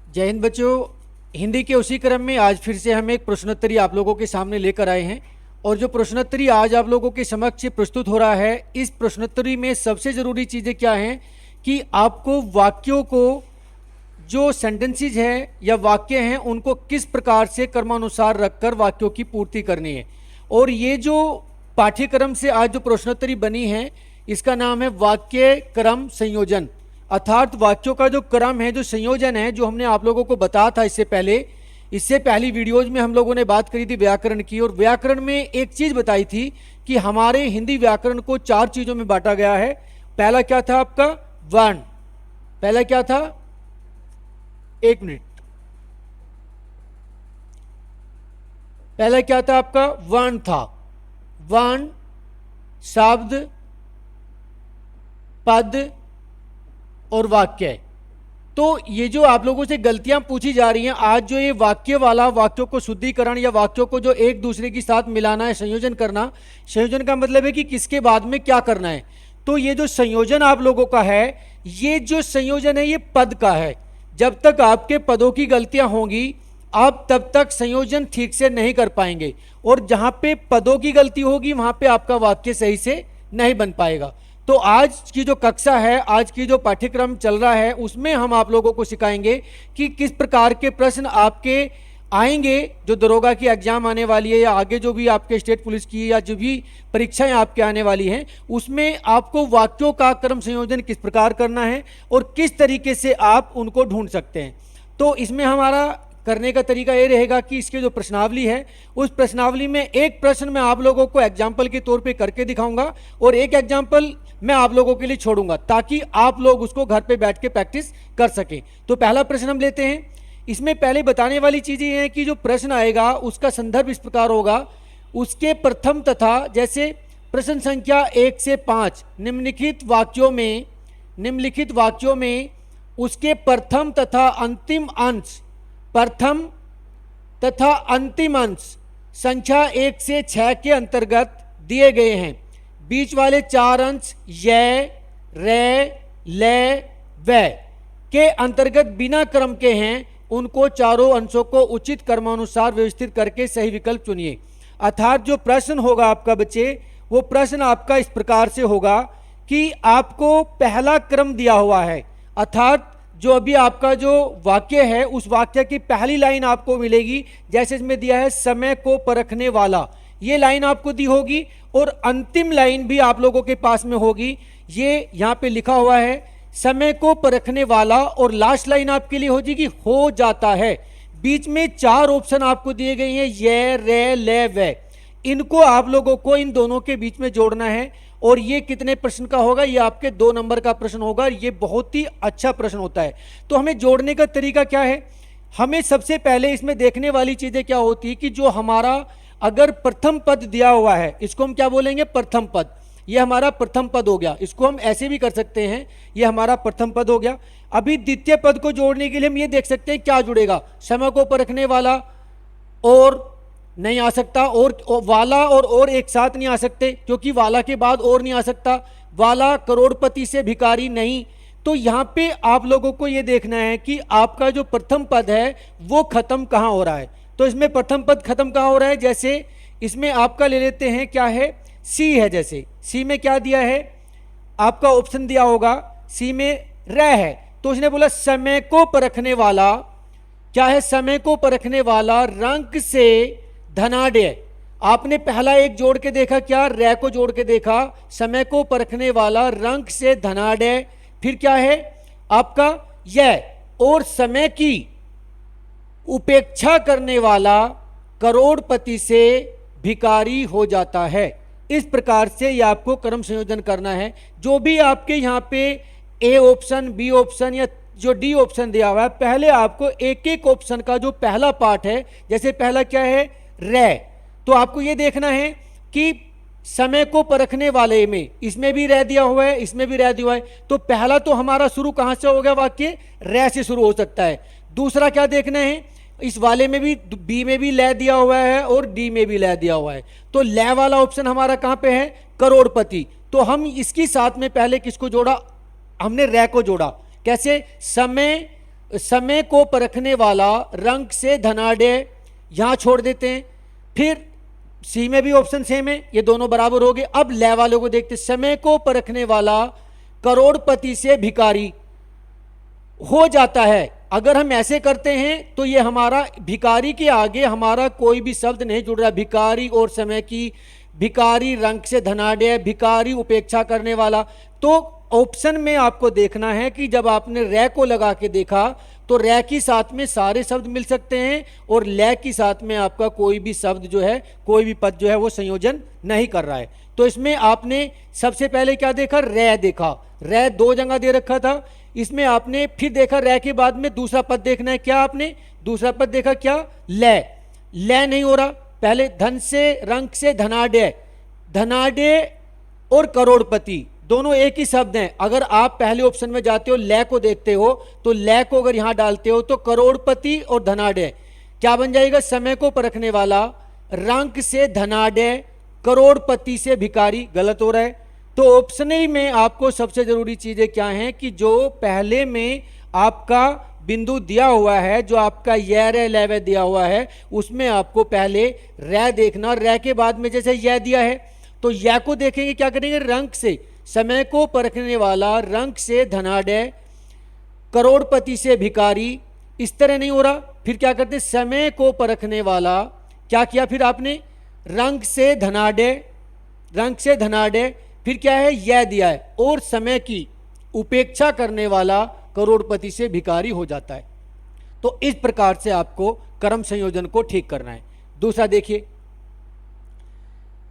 जय हिंद बच्चों। हिंदी के उसी क्रम में आज फिर से हम एक प्रश्नोत्तरी आप लोगों के सामने लेकर आए हैं और जो प्रश्नोत्तरी आज आप लोगों के समक्ष प्रस्तुत हो रहा है, इस प्रश्नोत्तरी में सबसे ज़रूरी चीज़ें क्या हैं कि आपको वाक्यों को, जो सेंटेंसेस हैं या वाक्य हैं, उनको किस प्रकार से क्रमानुसार रखकर वाक्यों की पूर्ति करनी है। और ये जो पाठ्यक्रम से आज जो प्रश्नोत्तरी बनी है, इसका नाम है वाक्य क्रम संयोजन। अर्थात वाक्यों का जो क्रम है, जो संयोजन है, जो हमने आप लोगों को बताया था इससे पहली वीडियोज में हम लोगों ने बात करी थी व्याकरण की। और व्याकरण में एक चीज़ बताई थी कि हमारे हिंदी व्याकरण को 4 चीज़ों में बांटा गया है। पहला क्या था आपका? वर्ण। पहला क्या था? एक मिनट। पहला क्या था आपका? वर्ण था। वर्ण, शब्द, पद और वाक्य। तो ये जो आप लोगों से गलतियां पूछी जा रही हैं आज, जो ये वाक्य वाला, वाक्यों को शुद्धिकरण या वाक्यों को जो एक दूसरे के साथ मिलाना है, संयोजन करना। संयोजन का मतलब है कि किसके बाद में क्या करना है। तो ये जो संयोजन आप लोगों का है, ये जो संयोजन है, ये पद का है। जब तक आपके पदों की गलतियां होंगी, आप तब तक संयोजन ठीक से नहीं कर पाएंगे। और जहां पे पदों की गलती होगी, वहां पे आपका वाक्य सही से नहीं बन पाएगा। तो आज की जो कक्षा है, आज की जो पाठ्यक्रम चल रहा है, उसमें हम आप लोगों को सिखाएंगे कि किस प्रकार के प्रश्न आपके आएंगे। जो दरोगा की एग्जाम आने वाली है या आगे जो भी आपके स्टेट पुलिस की या जो भी परीक्षाएं आपके आने वाली हैं, उसमें आपको वाक्यों का क्रम संयोजन किस प्रकार करना है और किस तरीके से आप उनको ढूंढ सकते हैं। तो इसमें हमारा करने का तरीका ये रहेगा कि इसके जो प्रश्नावली है, उस प्रश्नावली में एक प्रश्न मैं आप लोगों को एग्जाम्पल के तौर पे करके दिखाऊंगा और एक एग्जाम्पल मैं आप लोगों के लिए छोड़ूंगा, ताकि आप लोग उसको घर पे बैठ के प्रैक्टिस कर सकें। तो पहला प्रश्न हम लेते हैं। इसमें पहले बताने वाली चीज़ें ये हैं कि जो प्रश्न आएगा उसका संदर्भ इस प्रकार होगा। उसके प्रथम तथा, जैसे प्रश्न संख्या 1 से 5, निम्नलिखित वाक्यों में उसके प्रथम तथा अंतिम अंश, प्रथम तथा अंतिम अंश संख्या 1 से 6 के अंतर्गत दिए गए हैं। बीच वाले 4 अंश य, रे, ले, व के अंतर्गत बिना क्रम के हैं। उनको चारों अंशों को उचित क्रमानुसार व्यवस्थित करके सही विकल्प चुनिए। अर्थात जो प्रश्न होगा आपका बच्चे, वो प्रश्न आपका इस प्रकार से होगा कि आपको पहला क्रम दिया हुआ है। अर्थात जो अभी आपका जो वाक्य है, उस वाक्य की पहली लाइन आपको मिलेगी, जैसे इसमें दिया है समय को परखने वाला, ये लाइन आपको दी होगी। और अंतिम लाइन भी आप लोगों के पास में होगी, ये यहाँ पे लिखा हुआ है समय को परखने वाला। और लास्ट लाइन आपके लिए हो जाएगी हो जाता है। बीच में 4 ऑप्शन आपको दिए गए हैं, ये, रे, ले, व। इनको आप लोगों को इन दोनों के बीच में जोड़ना है। और ये कितने प्रश्न का होगा? ये आपके 2 नंबर का प्रश्न होगा। ये बहुत ही अच्छा प्रश्न होता है। तो हमें जोड़ने का तरीका क्या है? हमें सबसे पहले इसमें देखने वाली चीजें क्या होती है कि जो हमारा अगर प्रथम पद दिया हुआ है, इसको हम क्या बोलेंगे? प्रथम पद। ये हमारा प्रथम पद हो गया। इसको हम ऐसे भी कर सकते हैं, ये हमारा प्रथम पद हो गया। अभी द्वितीय पद को जोड़ने के लिए हम ये देख सकते हैं क्या जुड़ेगा। समय को परखने वाला और नहीं आ सकता, और वाला और एक साथ नहीं आ सकते, क्योंकि वाला के बाद और नहीं आ सकता। वाला करोड़पति से भिखारी नहीं। तो यहाँ पे आप लोगों को ये देखना है कि आपका जो प्रथम पद है वो खत्म कहाँ हो रहा है। तो इसमें प्रथम पद खत्म कहाँ हो रहा है? जैसे इसमें आपका ले लेते हैं, क्या है? सी है। जैसे सी में क्या दिया है? आपका ऑप्शन दिया होगा, सी में र है। तो उसने बोला समय को परखने वाला, क्या है? समय को परखने वाला रंग से धनाढ्य। आपने पहला एक जोड़ के देखा, क्या? रे को जोड़ के देखा, समय को परखने वाला रंग से धनाढ्य। फिर क्या है आपका? यह। और समय की उपेक्षा करने वाला करोड़पति से भिखारी हो जाता है। इस प्रकार से ये आपको क्रम संयोजन करना है। जो भी आपके यहाँ पे ए ऑप्शन, बी ऑप्शन या जो डी ऑप्शन दिया हुआ है, पहले आपको एक एक ऑप्शन का जो पहला पार्ट है, जैसे पहला क्या है? रे। तो आपको ये देखना है कि समय को परखने वाले में इसमें भी रह दिया हुआ है, इसमें भी रह दिया हुआ है। तो पहला तो हमारा शुरू कहां से हो गया? वाक्य रे से शुरू हो सकता है। दूसरा क्या देखना है? इस वाले में भी, बी में भी ले दिया हुआ है और डी में भी ले दिया हुआ है। तो ले वाला ऑप्शन हमारा कहां पे है? करोड़पति। तो हम इसकी साथ में पहले किसको जोड़ा? हमने रे को जोड़ा। कैसे? समय समय को परखने वाला, रंग से धनाढ्य, यहां छोड़ देते हैं। फिर सी में भी ऑप्शन सेम है, ये दोनों बराबर हो गए। अब ले वालों को देखते, समय को परखने वाला करोड़पति से भिखारी हो जाता है। अगर हम ऐसे करते हैं तो ये हमारा भिखारी के आगे हमारा कोई भी शब्द नहीं जुड़ रहा। भिखारी और समय की, भिखारी रंग से धनाढ्य, भिखारी उपेक्षा करने वाला। तो ऑप्शन में आपको देखना है कि जब आपने रे को लगा के देखा तो रे की साथ में सारे शब्द मिल सकते हैं और ले की साथ में आपका कोई भी शब्द जो है, कोई भी पद जो है वो संयोजन नहीं कर रहा है। तो इसमें आपने सबसे पहले क्या देखा, रे देखा। रे दो जगह दे रखा था, इसमें आपने फिर देखा रे के बाद में दूसरा पद देखना है। क्या आपने दूसरा पद देखा, क्या, ले। ले नहीं हो रहा, पहले धन से, रंग से धनाढ्य, धनाढ्य और करोड़पति दोनों एक ही शब्द हैं। अगर आप पहले ऑप्शन में जाते हो, ले को देखते हो, तो ले को अगर यहां डालते हो तो करोड़पति और धनाढ्य क्या बन जाएगा, समय को परखने वाला, रंग से धनाढ्य, करोड़पति से भिखारी। गलत हो रहा है। तो ऑप्शन ए में आपको सबसे जरूरी चीजें क्या हैं कि जो पहले में आपका बिंदु दिया हुआ है, जो आपका ये रे लेवे दिया हुआ है, उसमें आपको पहले रे देखना। रे के बाद में जैसे यह दिया है तो यह को देखेंगे, क्या करेंगे, रंग से, समय को परखने वाला, रंग से धनाढ्य, करोड़पति से भिखारी। इस तरह नहीं हो रहा, फिर क्या करते, समय को परखने वाला, क्या किया फिर आपने, रंग से धनाढ्य, रंग से धनाढ्य, फिर क्या है, यह दिया है, और समय की उपेक्षा करने वाला करोड़पति से भिखारी हो जाता है। तो इस प्रकार से आपको कर्म संयोजन को ठीक करना है। दूसरा देखिए,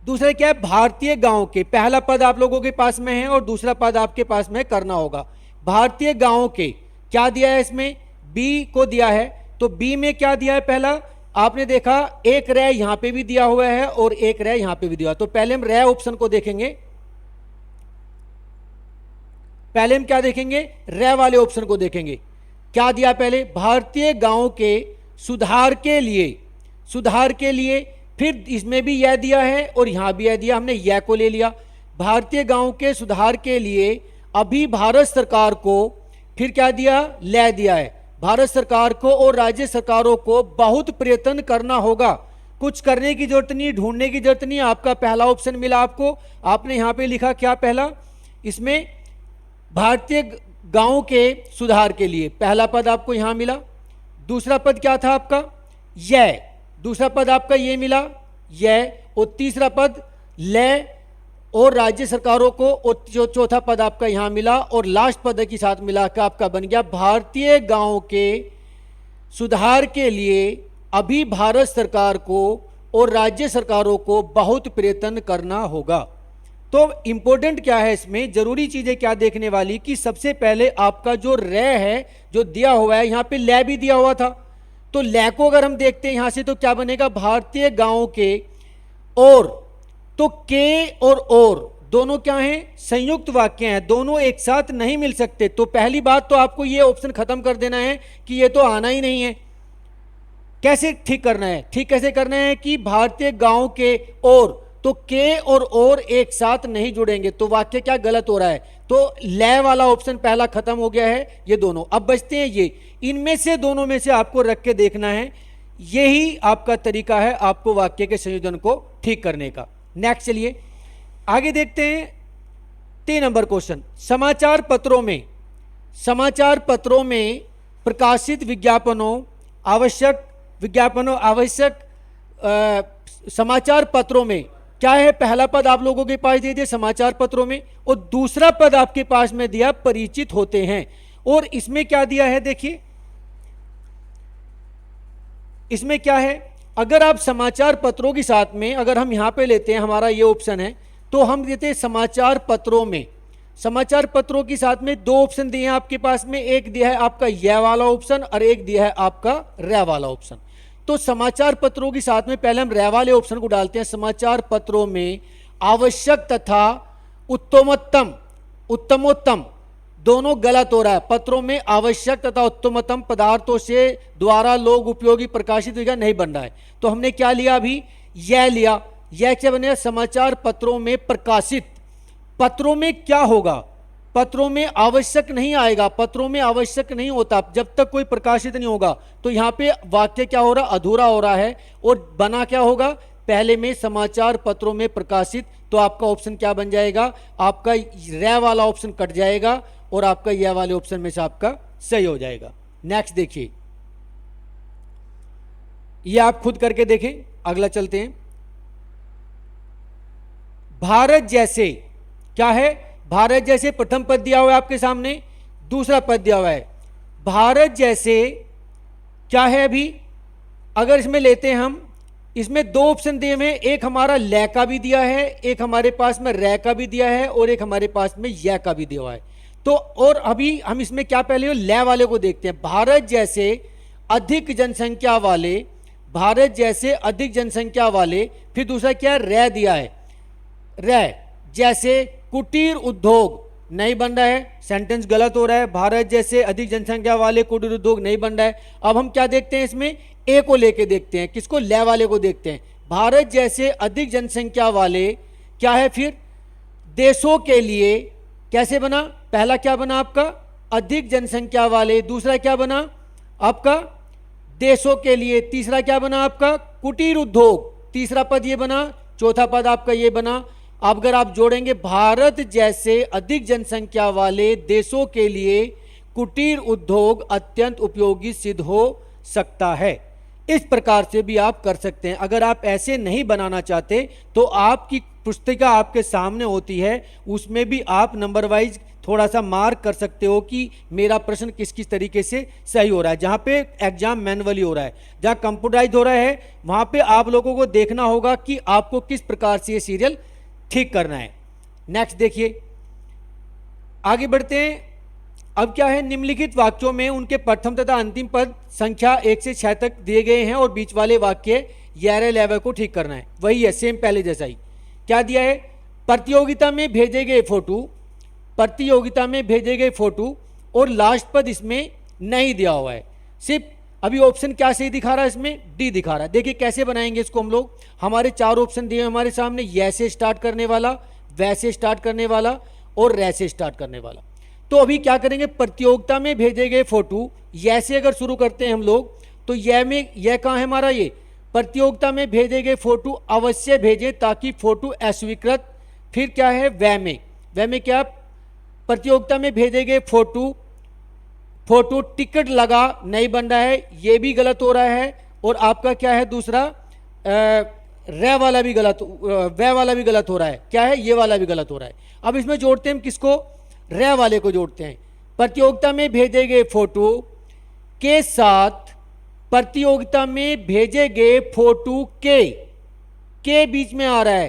दूसरा क्या है, भारतीय गांव के, पहला पद आप लोगों के पास में है और दूसरा पद आपके पास में करना होगा। भारतीय गांव के क्या दिया है, इसमें बी को दिया है। तो बी में क्या दिया है, पहला आपने देखा एक रे यहां पे भी दिया हुआ है और एक रे यहां पे भी दिया। तो पहले हम रे ऑप्शन को देखेंगे, पहले हम क्या देखेंगे, रे वाले ऑप्शन को देखेंगे। क्या दिया पहले, भारतीय गांव के सुधार के लिए, सुधार के लिए, फिर इसमें भी यह दिया है और यहां भी यह दिया, हमने यह को ले लिया। भारतीय गांव के सुधार के लिए अभी भारत सरकार को, फिर क्या दिया, ले दिया है। भारत सरकार को और राज्य सरकारों को बहुत प्रयत्न करना होगा। कुछ करने की जरूरत नहीं, ढूंढने की जरूरत नहीं, आपका पहला ऑप्शन मिला आपको। आपने यहां पे लिखा क्या, पहला इसमें भारतीय गांव के सुधार के लिए, पहला पद आपको यहां मिला। दूसरा पद क्या था आपका, यह, दूसरा पद आपका ये मिला, यह, और तीसरा पद ले और राज्य सरकारों को, और जो चौथा पद आपका यहां मिला, और लास्ट पद के साथ मिला के आपका बन गया भारतीय गांव के सुधार के लिए अभी भारत सरकार को और राज्य सरकारों को बहुत प्रयत्न करना होगा। तो इंपॉर्टेंट क्या है इसमें, जरूरी चीजें क्या देखने वाली, कि सबसे पहले आपका जो रे है जो दिया हुआ है, यहां पे ले भी दिया हुआ था, तो ले को अगर हम देखते हैं यहां से तो क्या बनेगा, भारतीय गांव के, और तो के और दोनों क्या हैं, संयुक्त वाक्य हैं, दोनों एक साथ नहीं मिल सकते। तो पहली बात तो आपको ये ऑप्शन खत्म कर देना है कि ये तो आना ही नहीं है। कैसे ठीक करना है, ठीक कैसे करना है कि भारतीय गांव के और, तो के और एक साथ नहीं जुड़ेंगे, तो वाक्य क्या गलत हो रहा है। तो ले वाला ऑप्शन पहला खत्म हो गया है, ये दोनों अब बचते हैं ये। इनमें से दोनों में से आपको रख के देखना है, यही आपका तरीका है आपको वाक्य के संयोजन को ठीक करने का। नेक्स्ट चलिए आगे देखते हैं 3 नंबर क्वेश्चन। समाचार पत्रों में, समाचार पत्रों में प्रकाशित विज्ञापनों, आवश्यक विज्ञापनों, आवश्यक समाचार पत्रों में क्या है, पहला पद आप लोगों के पास दे दिया समाचार पत्रों में, और दूसरा पद आपके पास में दिया परिचित होते हैं। और इसमें क्या दिया है, देखिए इसमें क्या है, अगर आप समाचार पत्रों के साथ में, अगर हम यहां पे लेते हैं, हमारा ये ऑप्शन है, तो हम देते हैं समाचार पत्रों में। समाचार पत्रों के साथ में 2 ऑप्शन दिए हैं आपके पास में, एक दिया है आपका यह वाला ऑप्शन और एक दिया है आपका रे वाला ऑप्शन। तो समाचार पत्रों के साथ में पहले हम रे वाले ऑप्शन को डालते हैं। समाचार पत्रों में आवश्यक तथा उत्तमोत्तम, उत्तमोत्तम दोनों गलत हो रहा है। पत्रों में आवश्यक तथा उत्तमोत्तम पदार्थों से द्वारा लोग उपयोगी प्रकाशित विज्ञान नहीं बन रहा है। तो हमने क्या लिया, अभी यह लिया, यह क्या बनेगा, समाचार पत्रों में प्रकाशित, पत्रों में क्या होगा, पत्रों में आवश्यक नहीं आएगा, पत्रों में आवश्यक नहीं होता जब तक कोई प्रकाशित नहीं होगा। तो यहाँ पे वाक्य क्या हो रहा, अधूरा हो रहा है, और बना क्या होगा, पहले में समाचार पत्रों में प्रकाशित। तो आपका ऑप्शन क्या बन जाएगा, आपका रे वाला ऑप्शन कट जाएगा और आपका यह वाले ऑप्शन में से आपका सही हो जाएगा। नेक्स्ट देखिए, ये आप खुद करके देखें। अगला चलते हैं। भारत जैसे, क्या है, भारत जैसे प्रथम पद दिया हुआ है आपके सामने, दूसरा पद दिया हुआ है भारत जैसे, क्या है अभी, अगर इसमें लेते हैं हम, इसमें दो ऑप्शन दिए हुए हैं, एक हमारा लै का भी दिया है, एक हमारे पास में रै का भी दिया है, और एक हमारे पास में य का भी दिया हुआ है। तो और अभी हम इसमें क्या पहले लै वाले को देखते हैं। भारत जैसे अधिक जनसंख्या वाले, भारत जैसे अधिक जनसंख्या वाले, फिर दूसरा क्या है, रै दिया है, रै जैसे कुटीर उद्योग नहीं बन रहा है, सेंटेंस गलत हो रहा है। भारत जैसे अधिक जनसंख्या वाले कुटीर उद्योग नहीं बन रहा है। अब हम क्या देखते हैं, इसमें ए को लेके देखते हैं, किसको, लै वाले को देखते हैं। भारत जैसे अधिक जनसंख्या वाले, क्या है फिर, देशों के लिए, कैसे बना, पहला क्या बना आपका, अधिक जनसंख्या वाले, दूसरा क्या बना आपका, देशों के लिए, तीसरा क्या बना आपका, कुटीर उद्योग, तीसरा पद ये बना, चौथा पद आपका ये बना। अब अगर आप जोड़ेंगे, भारत जैसे अधिक जनसंख्या वाले देशों के लिए कुटीर उद्योग अत्यंत उपयोगी सिद्ध हो सकता है। इस प्रकार से भी आप कर सकते हैं। अगर आप ऐसे नहीं बनाना चाहते तो आपकी पुस्तिका आपके सामने होती है, उसमें भी आप नंबर वाइज थोड़ा सा मार्क कर सकते हो कि मेरा प्रश्न किस किस तरीके से सही हो रहा है। जहाँ पे एग्जाम मैनुअली हो रहा है, जहाँ कंप्यूटराइज हो रहा है, वहाँ पे आप लोगों को देखना होगा कि आपको किस प्रकार से ये सीरियल ठीक करना है। नेक्स्ट देखिए, आगे बढ़ते हैं। अब क्या है, निम्नलिखित वाक्यों में उनके प्रथम तथा अंतिम पद संख्या 1 से 6 तक दिए गए हैं और बीच वाले वाक्य यारे लेवल को ठीक करना है। वही है, सेम पहले जैसा ही। क्या दिया है, प्रतियोगिता में भेजे गए फोटो, प्रतियोगिता में भेजे गए फोटो, और लास्ट पद इसमें नहीं दिया हुआ है। सिर्फ अभी ऑप्शन क्या सही दिखा रहा है, इसमें डी दिखा रहा है। देखिए कैसे बनाएंगे इसको हम लोग। हमारे 4 ऑप्शन दिए हमारे सामने, यैसे स्टार्ट करने वाला, वैसे स्टार्ट करने वाला और रैसे स्टार्ट करने वाला। तो अभी क्या करेंगे, प्रतियोगिता में भेजे गए फोटो, यैसे अगर शुरू करते हैं हम लोग, तो यह में, यह कहाँ है हमारा, ये प्रतियोगिता में भेजे गए फोटो अवश्य भेजें ताकि फोटो अस्वीकृत। फिर क्या है, वह में, वह में क्या, प्रतियोगिता में भेजे गए फोटो, फोटो टिकट लगा नहीं बन रहा है, ये भी गलत हो रहा है। और आपका क्या है दूसरा, रे वाला भी गलत, वह वाला भी गलत हो रहा है। क्या है, ये वाला भी गलत हो रहा है। अब इसमें जोड़ते हैं हम किसको, रे वाले को जोड़ते हैं। प्रतियोगिता में भेजे गए फोटो के साथ, प्रतियोगिता में भेजे गए फोटो के बीच में आ रहा है,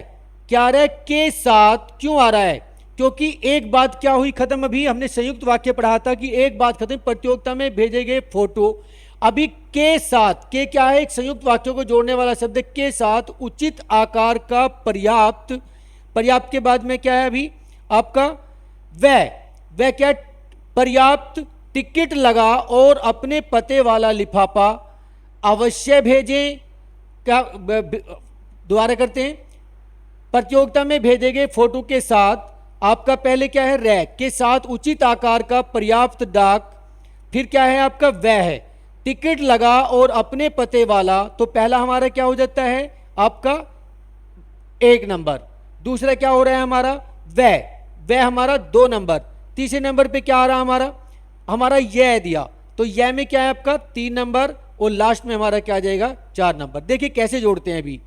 क्या आ रहा है, के साथ। क्यों आ रहा है, क्योंकि एक बात क्या हुई खत्म, अभी हमने संयुक्त वाक्य पढ़ा था कि एक बात खत्म, प्रतियोगिता में भेजे गए फोटो। अभी के साथ, के क्या है, एक संयुक्त वाक्यों को जोड़ने वाला शब्द है, के साथ उचित आकार का पर्याप्त, पर्याप्त के बाद में क्या है अभी आपका, वह क्या, पर्याप्त टिकट लगा और अपने पते वाला लिफाफा अवश्य भेजें। क्या, दोबारा करते हैं, प्रतियोगिता में भेजे गए फोटो के साथ आपका पहले क्या है, रै के साथ उचित आकार का पर्याप्त डाक, फिर क्या है आपका, वह है, टिकट लगा और अपने पते वाला। तो पहला हमारा क्या हो जाता है आपका 1 नंबर, दूसरा क्या हो रहा है हमारा, वह हमारा 2 नंबर, तीसरे नंबर पे क्या आ रहा हमारा यह दिया, तो यह में क्या है आपका 3 नंबर, और लास्ट में हमारा क्या आ जाएगा 4 नंबर। देखिए कैसे जोड़ते हैं अभी,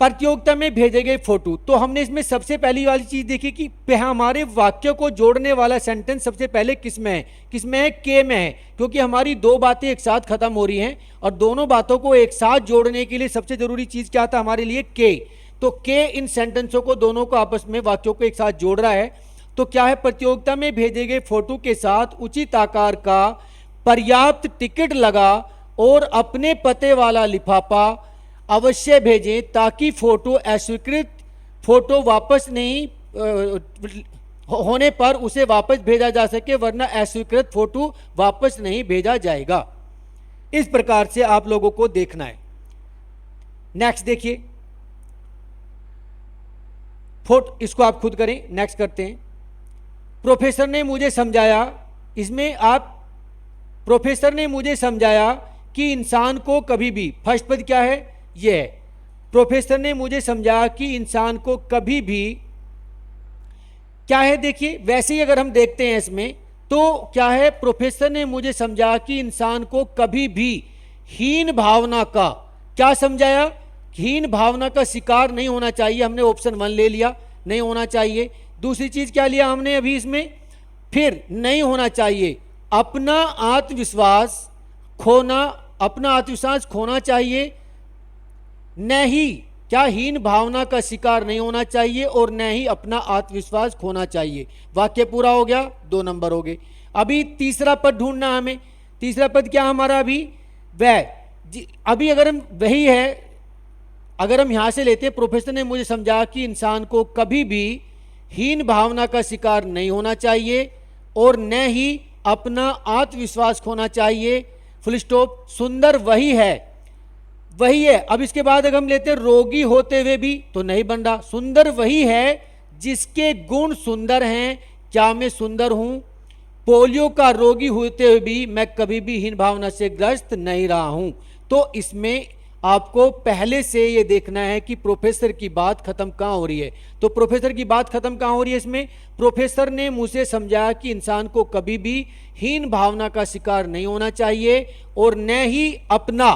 प्रतियोगिता में भेजे गए फोटो। तो हमने इसमें सबसे पहली वाली चीज देखी कि हमारे वाक्य को जोड़ने वाला सेंटेंस सबसे पहले किस में है, किसमें है, के में है, क्योंकि हमारी 2 बातें एक साथ खत्म हो रही हैं और दोनों बातों को एक साथ जोड़ने के लिए सबसे जरूरी चीज क्या था हमारे लिए, के। तो के इन सेंटेंसों को, दोनों को आपस में, वाक्यों को एक साथ जोड़ रहा है। तो क्या है, प्रतियोगिता में भेजे गए फोटो के साथ उचित आकार का पर्याप्त टिकट लगा और अपने पते वाला लिफाफा अवश्य भेजें ताकि फोटो अस्वीकृत, फोटो वापस नहीं होने पर उसे वापस भेजा जा सके, वरना अस्वीकृत फोटो वापस नहीं भेजा जाएगा। इस प्रकार से आप लोगों को देखना है। नेक्स्ट देखिए, इसको आप खुद करें। नेक्स्ट करते हैं, प्रोफेसर ने मुझे समझाया, इसमें आप प्रोफेसर ने मुझे समझाया कि इंसान को कभी भी, फर्स्ट पद क्या है, ये है, प्रोफेसर ने मुझे समझाया कि इंसान को कभी भी क्या है, देखिए वैसे ही अगर हम देखते हैं इसमें तो क्या है, प्रोफेसर ने मुझे समझाया कि इंसान को कभी भी हीन भावना का, क्या समझाया, हीन भावना का शिकार नहीं होना चाहिए। हमने ऑप्शन 1 ले लिया, नहीं होना चाहिए। दूसरी चीज क्या लिया हमने अभी इसमें, फिर नहीं होना चाहिए अपना आत्मविश्वास खोना, अपना आत्मविश्वास खोना चाहिए, न ही क्या हीन भावना का शिकार नहीं होना चाहिए और न ही अपना आत्मविश्वास खोना चाहिए। वाक्य पूरा हो गया, 2 नंबर हो गए। अभी तीसरा पद ढूंढना हमें। तीसरा पद क्या हमारा अभी, वह, अभी अगर हम वही है, अगर हम यहां से लेते हैं, प्रोफेसर ने मुझे समझाया कि इंसान को कभी भी हीन भावना का शिकार नहीं होना चाहिए और न ही अपना आत्मविश्वास खोना चाहिए, फुल स्टॉप। सुंदर वही है, वही है। अब इसके बाद अगर हम लेते हैं रोगी होते हुए भी, तो नहीं बन रहा। सुंदर वही है जिसके गुण सुंदर हैं, क्या मैं सुंदर हूं? पोलियो का रोगी होते हुए भी मैं कभी भी हीन भावना से ग्रस्त नहीं रहा हूं। तो इसमें आपको पहले से ये देखना है कि प्रोफेसर की बात खत्म कहां हो रही है। तो प्रोफेसर की बात खत्म कहां हो रही है इसमें, प्रोफेसर ने मुझे समझाया कि इंसान को कभी भी हीन भावना का शिकार नहीं होना चाहिए और न ही अपना,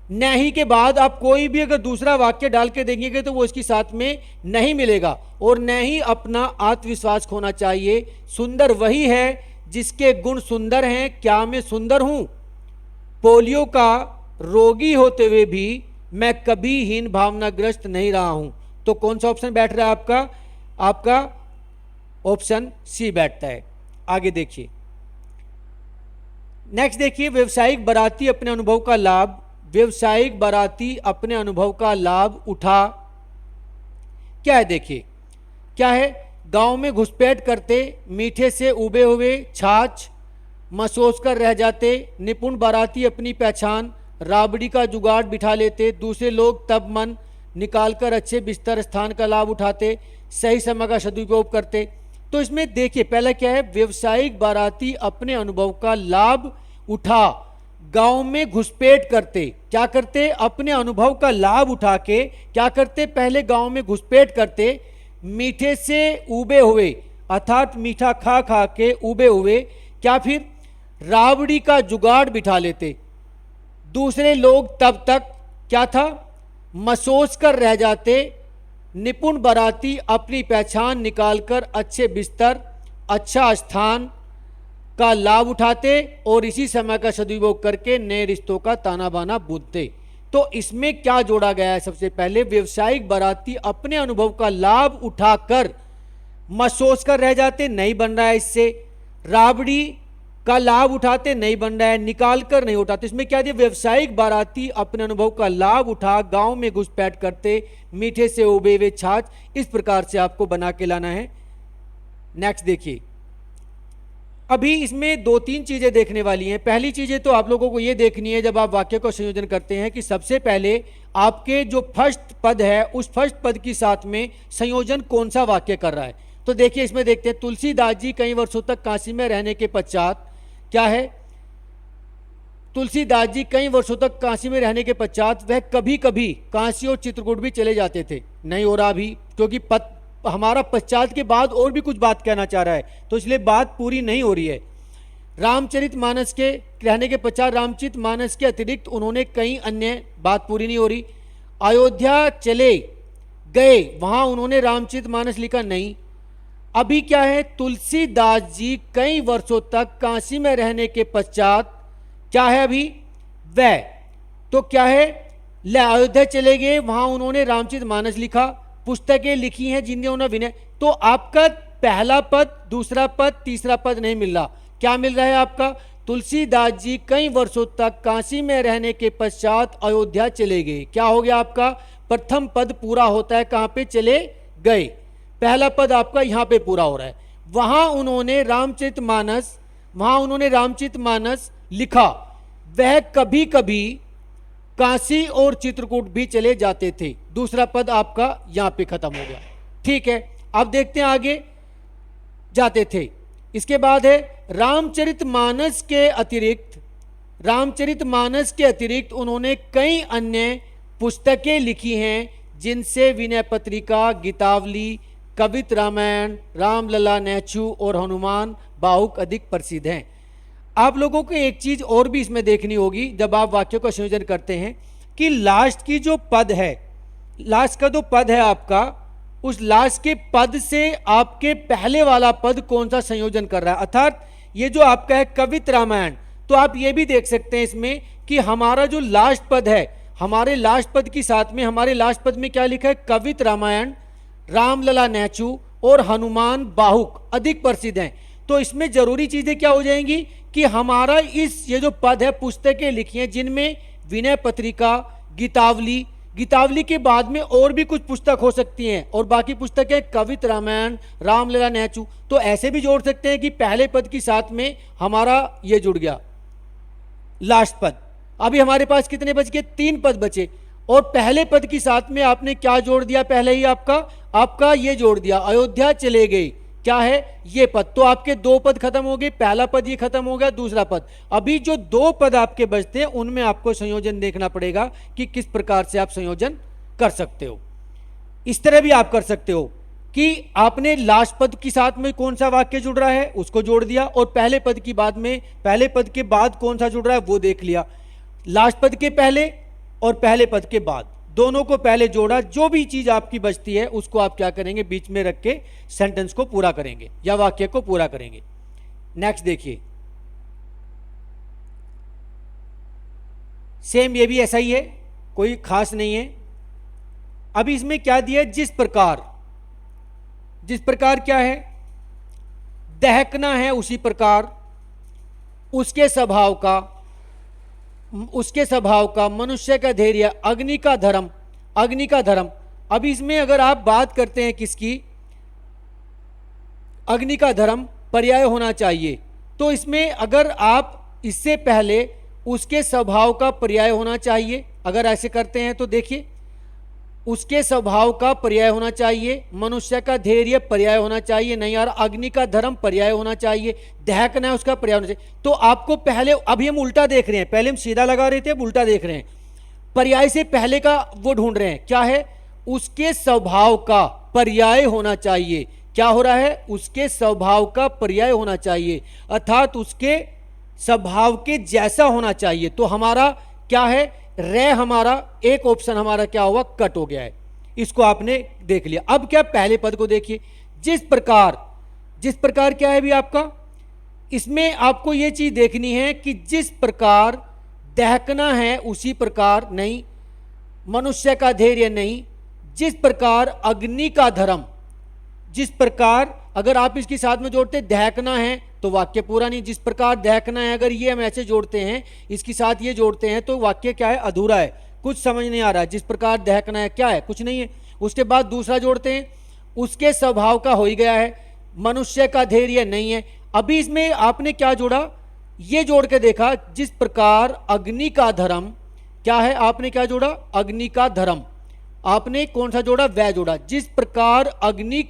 न ही के बाद आप कोई भी अगर दूसरा वाक्य डाल के देंगे तो वो इसके साथ में नहीं मिलेगा, और न ही अपना आत्मविश्वास खोना चाहिए। सुंदर वही है जिसके गुण सुंदर हैं, क्या मैं सुंदर हूं? पोलियो का रोगी होते हुए भी मैं कभी हीन भावनाग्रस्त नहीं रहा हूं। तो कौन सा ऑप्शन बैठ रहा है आपका? आपका ऑप्शन सी बैठता है। आगे देखिए, नेक्स्ट देखिए, व्यवसायिक बाराती अपने अनुभव का लाभ, व्यवसायिक बाराती अपने अनुभव का लाभ उठा, क्या है देखिए, क्या है, गांव में घुसपैठ करते, मीठे से उबे हुए छाछ मसोस कर रह जाते, निपुण बाराती अपनी पहचान, राबड़ी का जुगाड़ बिठा लेते, दूसरे लोग तब मन निकालकर अच्छे बिस्तर स्थान का लाभ उठाते, सही समय का सदुपयोग करते। तो इसमें देखिए पहला क्या है, व्यवसायिक बाराती अपने अनुभव का लाभ उठा, गांव में घुसपैठ करते, क्या करते, अपने अनुभव का लाभ उठा के क्या करते, पहले गांव में घुसपैठ करते, मीठे से उबे हुए अर्थात मीठा खा खा के उबे हुए, क्या फिर राबड़ी का जुगाड़ बिठा लेते, दूसरे लोग तब तक क्या था, मसोस कर रह जाते, निपुण बाराती अपनी पहचान निकालकर अच्छे बिस्तर अच्छा स्थान का लाभ उठाते और इसी समय का सदुपयोग करके नए रिश्तों का ताना बाना बूंदते। तो इसमें क्या जोड़ा गया है, सबसे पहले व्यवसायिक बाराती अपने अनुभव का लाभ उठाकर मसोस कर रह जाते, नहीं बन रहा है इससे, राबड़ी का लाभ उठाते, नहीं बन रहा है, निकाल कर नहीं उठाते। इसमें क्या दिया, व्यवसायिक बाराती अपने अनुभव का लाभ उठा गांव में घुसपैठ करते, मीठे से उबे हुए छाछ, इस प्रकार से आपको बना के लाना है। नेक्स्ट देखिए, अभी इसमें 2-3 चीजें देखने वाली हैं। पहली चीजें तो आप लोगों को ये देखनी है जब आप वाक्य को संयोजन करते हैं कि सबसे पहले आपके जो फर्स्ट पद है उस फर्स्ट पद के साथ में संयोजन कौन सा वाक्य कर रहा है। तो देखिए इसमें देखते हैं, तुलसीदास जी कई वर्षों तक काशी में रहने के पश्चात, क्या है, तुलसीदास जी कई वर्षों तक काशी में रहने के पश्चात वह कभी कभी काशी और चित्रकूट भी चले जाते थे। नहीं हो रहा अभी, क्योंकि हमारा पश्चात के बाद और भी कुछ बात कहना चाह रहा है, तो इसलिए बात पूरी नहीं हो रही है। रामचरितमानस के रहने के पश्चात रामचरितमानस के अतिरिक्त उन्होंने कई अन्य, बात पूरी नहीं हो रही। अयोध्या चले गए, वहां उन्होंने रामचरितमानस लिखा, नहीं। अभी क्या है, तुलसीदास जी कई वर्षों तक काशी में रहने के पश्चात क्या है अभी, वह, तो क्या है, अयोध्या चले गए, वहां उन्होंने रामचरितमानस लिखा, पुस्तकें लिखी हैं जिनने उन्हें विनय। तो आपका पहला पद, दूसरा पद, तीसरा पद नहीं मिल रहा। क्या मिल रहा है आपका, तुलसीदास जी कई वर्षों तक काशी में रहने के पश्चात अयोध्या चले गए। क्या हो गया आपका, प्रथम पद पूरा होता है कहां पे, चले गए, पहला पद आपका यहां पे पूरा हो रहा है। वहां उन्होंने रामचरितमानस लिखा, वह कभी कभी काशी और चित्रकूट भी चले जाते थे। दूसरा पद आपका यहां पे खत्म हो गया। ठीक है, अब देखते हैं आगे। जाते थे। इसके बाद है रामचरितमानस के अतिरिक्त उन्होंने कई अन्य पुस्तकें लिखी हैं, जिनसे विनय पत्रिका, गीतावली, कवित रामायण, रामलला, नेचू और हनुमान बाहुक अधिक प्रसिद्ध हैं। आप लोगों को एक चीज और भी इसमें देखनी होगी जब आप वाक्यों का संयोजन करते हैं कि लास्ट की जो पद है, लास्ट का जो पद है आपका, उस लास्ट के पद से आपके पहले वाला पद कौन सा संयोजन कर रहा है। अर्थात ये जो आपका है कवित रामायण, तो आप ये भी देख सकते हैं इसमें कि हमारा जो लास्ट पद है, हमारे लास्ट पद के साथ में हमारे लास्ट पद में क्या लिखा है, कवित रामायण, रामलला, नेचू और हनुमान बाहुक अधिक प्रसिद्ध हैं। तो इसमें जरूरी चीजें क्या हो जाएंगी कि हमारा ये जो पद है, पुस्तकें लिखी हैं जिनमें विनय पत्रिका, गीतावली के बाद में और भी कुछ पुस्तक हो सकती हैं, और बाकी पुस्तकें कवित रामायण, रामलला, नेचू। तो ऐसे भी जोड़ सकते हैं कि पहले पद के साथ में हमारा ये जुड़ गया लास्ट पद। अभी हमारे पास कितने बच गए, 3 पद बचे, और पहले पद के साथ में आपने क्या जोड़ दिया, पहले ही आपका ये जोड़ दिया, अयोध्या चले गए, क्या है ये पद। तो आपके 2 पद खत्म हो गए, पहला पद ये खत्म हो गया, दूसरा पद। अभी जो 2 पद आपके बचते हैं उनमें आपको संयोजन देखना पड़ेगा कि किस प्रकार से आप संयोजन कर सकते हो। इस तरह भी आप कर सकते हो कि आपने लास्ट पद के साथ में कौन सा वाक्य जुड़ रहा है उसको जोड़ दिया, और पहले पद के बाद कौन सा जुड़ रहा है वो देख लिया। लास्ट पद के पहले और पहले पद के बाद दोनों को पहले जोड़ा, जो भी चीज आपकी बचती है उसको आप क्या करेंगे, बीच में रख के सेंटेंस को पूरा करेंगे या वाक्य को पूरा करेंगे। नेक्स्ट देखिए, सेम ये भी ऐसा ही है, कोई खास नहीं है। अभी इसमें क्या दिया है, जिस प्रकार क्या है, दहकना है, उसी प्रकार उसके स्वभाव का मनुष्य का धैर्य, अग्नि का धर्म। अब इसमें अगर आप बात करते हैं किसकी, अग्नि का धर्म पर्याय होना चाहिए, तो इसमें अगर आप इससे पहले उसके स्वभाव का पर्याय होना चाहिए, अगर ऐसे करते हैं तो देखिए, उसके स्वभाव का पर्याय होना चाहिए, मनुष्य का धैर्य पर्याय होना चाहिए, नहीं यार अग्नि का धर्म पर्याय होना चाहिए, दहकना है उसका पर्याय होना चाहिए। तो आपको पहले, अभी हम उल्टा देख रहे हैं, पहले हम सीधा लगा रहे थे, अब उल्टा देख रहे हैं, पर्याय से पहले का वो ढूंढ रहे हैं, क्या है, उसके स्वभाव का पर्याय होना चाहिए। क्या हो रहा है, उसके स्वभाव का पर्याय होना चाहिए, अर्थात उसके स्वभाव के जैसा होना चाहिए। तो हमारा क्या है, रे, हमारा एक ऑप्शन हमारा क्या हुआ, कट हो गया है, इसको आपने देख लिया। अब क्या, पहले पद को देखिए, जिस प्रकार क्या है भी आपका, इसमें आपको यह चीज देखनी है कि जिस प्रकार दहकना है उसी प्रकार नहीं, मनुष्य का धैर्य नहीं, जिस प्रकार अग्नि का धर्म, जिस प्रकार, अगर आप इसके साथ में जोड़ते दहकना है तो वाक्य पूरा नहीं, जिस प्रकार दहकना है अगर ये हम ऐसे जोड़ते हैं, इसके साथ ये जोड़ते हैं तो वाक्य क्या है, अधूरा है, कुछ समझ नहीं आ रहा है। जिस प्रकार दहकना है क्या है, कुछ नहीं है। उसके बाद दूसरा जोड़ते हैं, उसके स्वभाव का हो ही गया है, मनुष्य का धैर्य नहीं है। अभी इसमें आपने क्या जोड़ा, ये जोड़ के देखा, जिस प्रकार अग्नि का धर्म, क्या है, आपने क्या जोड़ा, अग्नि का धर्म, आपने कौन सा जोड़ा, वह जोड़ा, जिस प्रकार अग्नि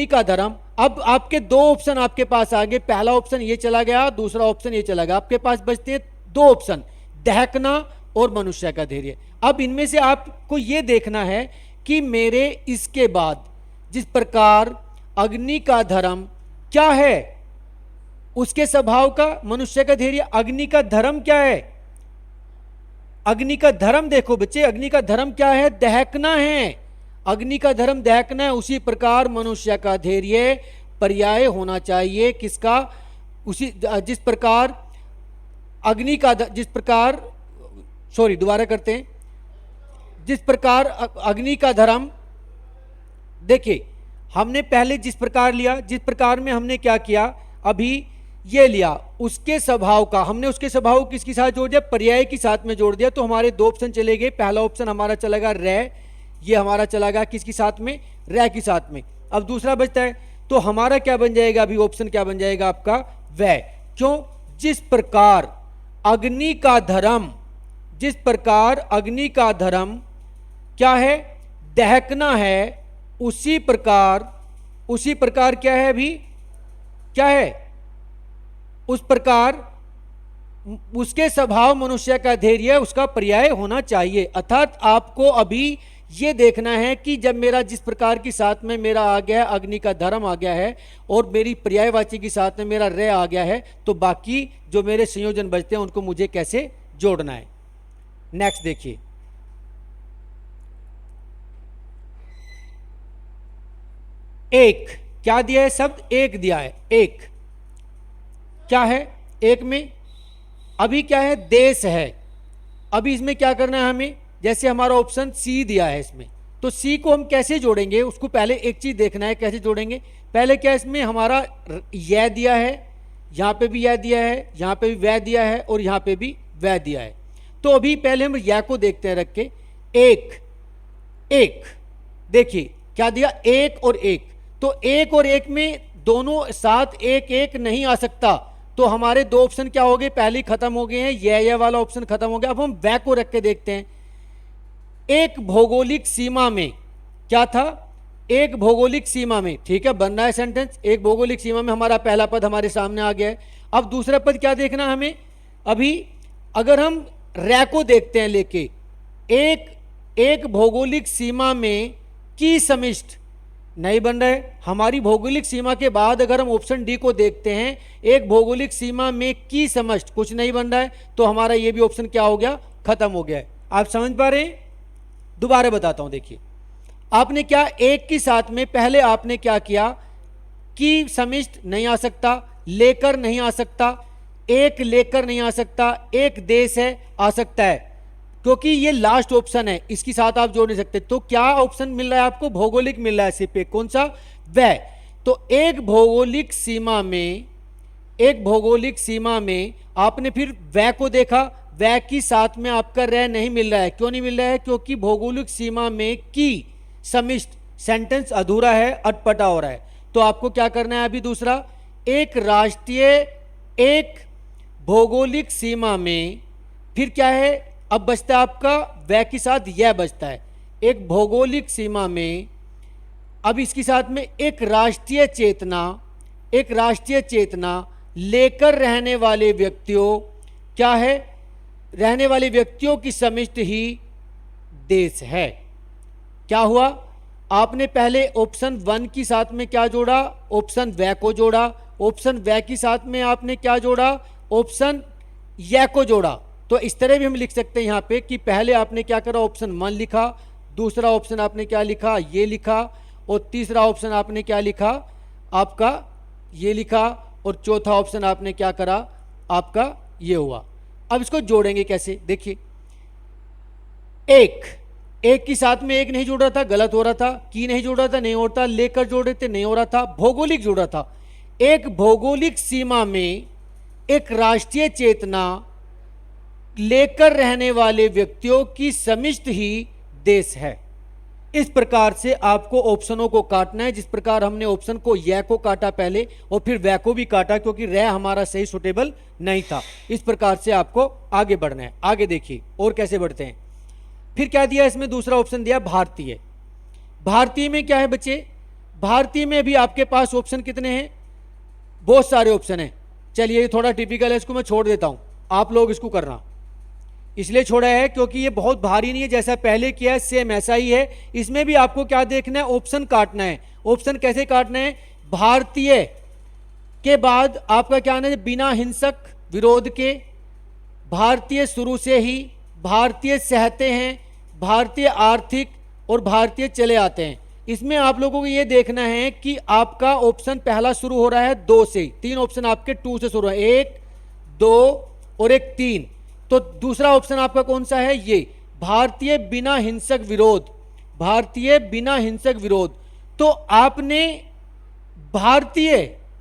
का धर्म। अब आपके 2 ऑप्शन आपके पास आ गए, पहला ऑप्शन ये चला गया, दूसरा ऑप्शन ये चला गया, आपके पास बचते हैं 2 ऑप्शन, दहकना और मनुष्य का धैर्य। अब इनमें से आपको ये देखना है कि मेरे इसके बाद जिस प्रकार अग्नि का धर्म क्या है, उसके स्वभाव का, मनुष्य का धैर्य, अग्नि का धर्म क्या है, अग्नि का धर्म देखो बच्चे, अग्नि का धर्म क्या है, दहकना है, अग्नि का धर्म दहकना है, उसी प्रकार मनुष्य का धैर्य पर्याय होना चाहिए किसका, उसी, जिस प्रकार अग्नि का, दोबारा करते हैं, जिस प्रकार अग्नि का धर्म, देखिए हमने पहले जिस प्रकार लिया, जिस प्रकार में हमने क्या किया, अभी ये लिया उसके स्वभाव का, हमने उसके स्वभाव किसके साथ जोड़ दिया, पर्याय के साथ में जोड़ दिया, तो हमारे 2 ऑप्शन चले गए। पहला ऑप्शन हमारा चला गया रे, ये हमारा चला गया किसके साथ में, रे के साथ में। अब दूसरा बचता है, तो हमारा क्या बन जाएगा, अभी ऑप्शन क्या बन जाएगा आपका, वह। क्यों, जिस प्रकार अग्नि का धर्म, जिस प्रकार अग्नि का धर्म क्या है, दहकना है, उसी प्रकार उसी प्रकार क्या है अभी, क्या है, उस प्रकार उसके स्वभाव मनुष्य का धैर्य उसका पर्याय होना चाहिए। अर्थात आपको अभी ये देखना है कि जब मेरा जिस प्रकार की साथ में मेरा आ गया है, अग्नि का धर्म आ गया है और मेरी पर्यायवाची की साथ में मेरा रे आ गया है, तो बाकी जो मेरे संयोजन बचते हैं उनको मुझे कैसे जोड़ना है। नेक्स्ट देखिए, एक क्या दिया है शब्द, एक दिया है। एक क्या है, एक में अभी क्या है, देश है। अभी इसमें क्या करना है हमें, जैसे हमारा ऑप्शन सी दिया है इसमें, तो सी को हम कैसे जोड़ेंगे, उसको पहले एक चीज देखना है कैसे जोड़ेंगे। पहले क्या इसमें हमारा यह दिया है, यहाँ पे भी यह दिया है, यहाँ पे भी वह दिया है और यहाँ पे भी वह दिया है। तो अभी पहले हम यह को देखते हैं रख के, एक एक देखिए क्या दिया, एक और एक। तो एक और एक में दोनों साथ एक एक नहीं आ सकता, तो हमारे दो ऑप्शन क्या हो गए, पहले ही खत्म हो गए हैं, यह वाला ऑप्शन खत्म हो गया। अब हम वह को रख के देखते हैं। एक भौगोलिक सीमा में क्या था, एक भौगोलिक सीमा में, ठीक है बन रहा है सेंटेंस, एक भौगोलिक सीमा में हमारा पहला पद हमारे सामने आ गया है। अब दूसरा पद क्या देखना हमें, अभी अगर हम रै को देखते हैं लेके, एक भौगोलिक सीमा में की समिष्ट नहीं बन रहा है। हमारी भौगोलिक सीमा के बाद अगर हम ऑप्शन डी को देखते हैं, एक भौगोलिक सीमा में की समष्ट कुछ नहीं बन रहा है, तो हमारा ये भी ऑप्शन क्या हो गया, खत्म हो गया है। आप समझ पा रहे हैं, दोबारा बताता हूं। देखिए आपने क्या, एक के साथ में पहले आपने क्या किया, की समिष्ट नहीं आ सकता, लेकर नहीं आ सकता, एक लेकर नहीं आ सकता, एक देश है आ सकता है, क्योंकि ये लास्ट ऑप्शन है, इसके साथ आप जोड़ नहीं सकते। तो क्या ऑप्शन मिल रहा है आपको, भौगोलिक मिल रहा है सिर्फ एक, कौन सा, वह। तो एक भौगोलिक सीमा में, एक भौगोलिक सीमा में आपने फिर वह को देखा, वह की साथ में आपका रह नहीं मिल रहा है। क्यों नहीं मिल रहा है, क्योंकि भौगोलिक सीमा में की समिष्ट सेंटेंस अधूरा है, अटपटा हो रहा है। तो आपको क्या करना है अभी दूसरा, एक राष्ट्रीय, एक भौगोलिक सीमा में, फिर क्या है अब बचता है आपका वह के साथ यह बचता है, एक भौगोलिक सीमा में। अब इसके साथ में एक राष्ट्रीय चेतना, एक राष्ट्रीय चेतना लेकर रहने वाले व्यक्तियों, क्या है, रहने वाले व्यक्तियों की समिष्ट ही देश है। क्या हुआ, आपने पहले ऑप्शन वन के साथ में क्या जोड़ा, ऑप्शन वह को जोड़ा, ऑप्शन वह के साथ में आपने क्या जोड़ा, ऑप्शन यह को जोड़ा। तो इस तरह भी हम लिख सकते हैं यहाँ पे कि पहले आपने क्या करा, ऑप्शन वन लिखा, दूसरा ऑप्शन आपने क्या लिखा, ये लिखा, और तीसरा ऑप्शन आपने क्या लिखा, आपका ये लिखा, और चौथा ऑप्शन आपने क्या करा, आपका ये हुआ। अब इसको जोड़ेंगे कैसे, देखिए एक के साथ में एक नहीं जोड़ रहा था, गलत हो रहा था, की नहीं जोड़ रहा था, नहीं होता, लेकर जोड़ रहे थे, नहीं हो रहा था, भौगोलिक जोड़ रहा था। एक भौगोलिक सीमा में एक राष्ट्रीय चेतना लेकर रहने वाले व्यक्तियों की समिष्ट ही देश है। इस प्रकार से आपको ऑप्शनों को काटना है, जिस प्रकार हमने ऑप्शन को यह को काटा पहले और फिर वह को भी काटा, क्योंकि रह हमारा सही सुटेबल नहीं था। इस प्रकार से आपको आगे बढ़ना है। आगे देखिए और कैसे बढ़ते हैं। फिर क्या दिया इसमें, दूसरा ऑप्शन दिया भारतीय। भारतीय में क्या है बच्चे, भारतीय में भी आपके पास ऑप्शन कितने हैं, बहुत सारे ऑप्शन हैं। चलिए ये थोड़ा टिपिकल है, इसको मैं छोड़ देता हूं, आप लोग इसको करना। इसलिए छोड़ा है क्योंकि ये बहुत भारी नहीं है, जैसा पहले किया है सेम ऐसा ही है। इसमें भी आपको क्या देखना है, ऑप्शन काटना है। ऑप्शन कैसे काटना है, भारतीय के बाद आपका क्या आना है, बिना हिंसक विरोध के, भारतीय शुरू से ही, भारतीय सहते हैं, भारतीय आर्थिक और भारतीय चले आते हैं। इसमें आप लोगों को ये देखना है कि आपका ऑप्शन पहला शुरू हो रहा है दो से, तीन ऑप्शन आपके टू से शुरू है, एक, दो और एक, तीन। तो दूसरा ऑप्शन आपका कौन सा है, ये भारतीय बिना हिंसक विरोध, भारतीय बिना हिंसक विरोध। तो आपने भारतीय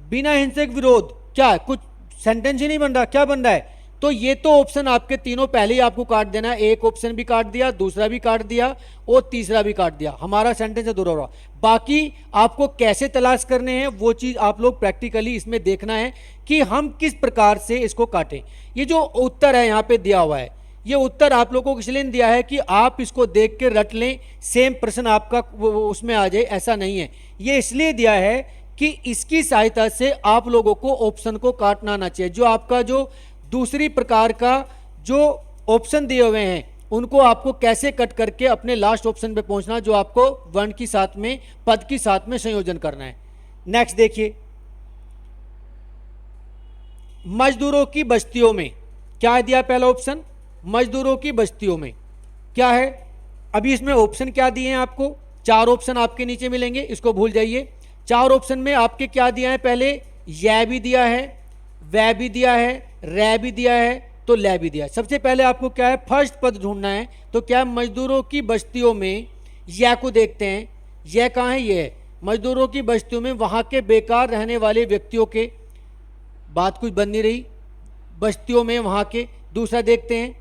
बिना हिंसक विरोध, क्या कुछ सेंटेंस ही नहीं बन रहा, क्या बन रहा है, तो ये तो ऑप्शन आपके तीनों पहले ही आपको काट देना है। एक ऑप्शन भी काट दिया, दूसरा भी काट दिया और तीसरा भी काट दिया, हमारा सेंटेंस अधूरा रहा। बाकी आपको कैसे तलाश करने हैं वो चीज आप लोग प्रैक्टिकली इसमें देखना है कि हम किस प्रकार से इसको काटें। ये जो उत्तर है यहाँ पे दिया हुआ है, ये उत्तर आप लोगों को इसलिए दिया है कि आप इसको देख के रट लें, सेम प्रश्न आपका उसमें आ जाए, ऐसा नहीं है। ये इसलिए दिया है कि इसकी सहायता से आप लोगों को ऑप्शन को काटना आना चाहिए। जो आपका जो दूसरी प्रकार का जो ऑप्शन दिए हुए हैं उनको आपको कैसे कट करके अपने लास्ट ऑप्शन पे पहुंचना, जो आपको वर्ण की साथ में, पद की साथ में संयोजन करना है। नेक्स्ट देखिए, मजदूरों की बस्तियों में क्या दिया, पहला ऑप्शन मजदूरों की बस्तियों में क्या है। अभी इसमें ऑप्शन क्या दिए हैं आपको, 4 ऑप्शन आपके नीचे मिलेंगे, इसको भूल जाइए। 4 ऑप्शन में आपके क्या दिया है, पहले यह भी दिया है, वह भी दिया है, रै भी दिया है, तो लै भी दिया है। सबसे पहले आपको क्या है, फर्स्ट पद ढूंढना है। तो क्या मजदूरों की बस्तियों में, यह को देखते हैं, यह कहाँ है, यह मजदूरों की बस्तियों में वहाँ के बेकार रहने वाले व्यक्तियों के, बात कुछ बन नहीं रही, बस्तियों में वहाँ के। दूसरा देखते हैं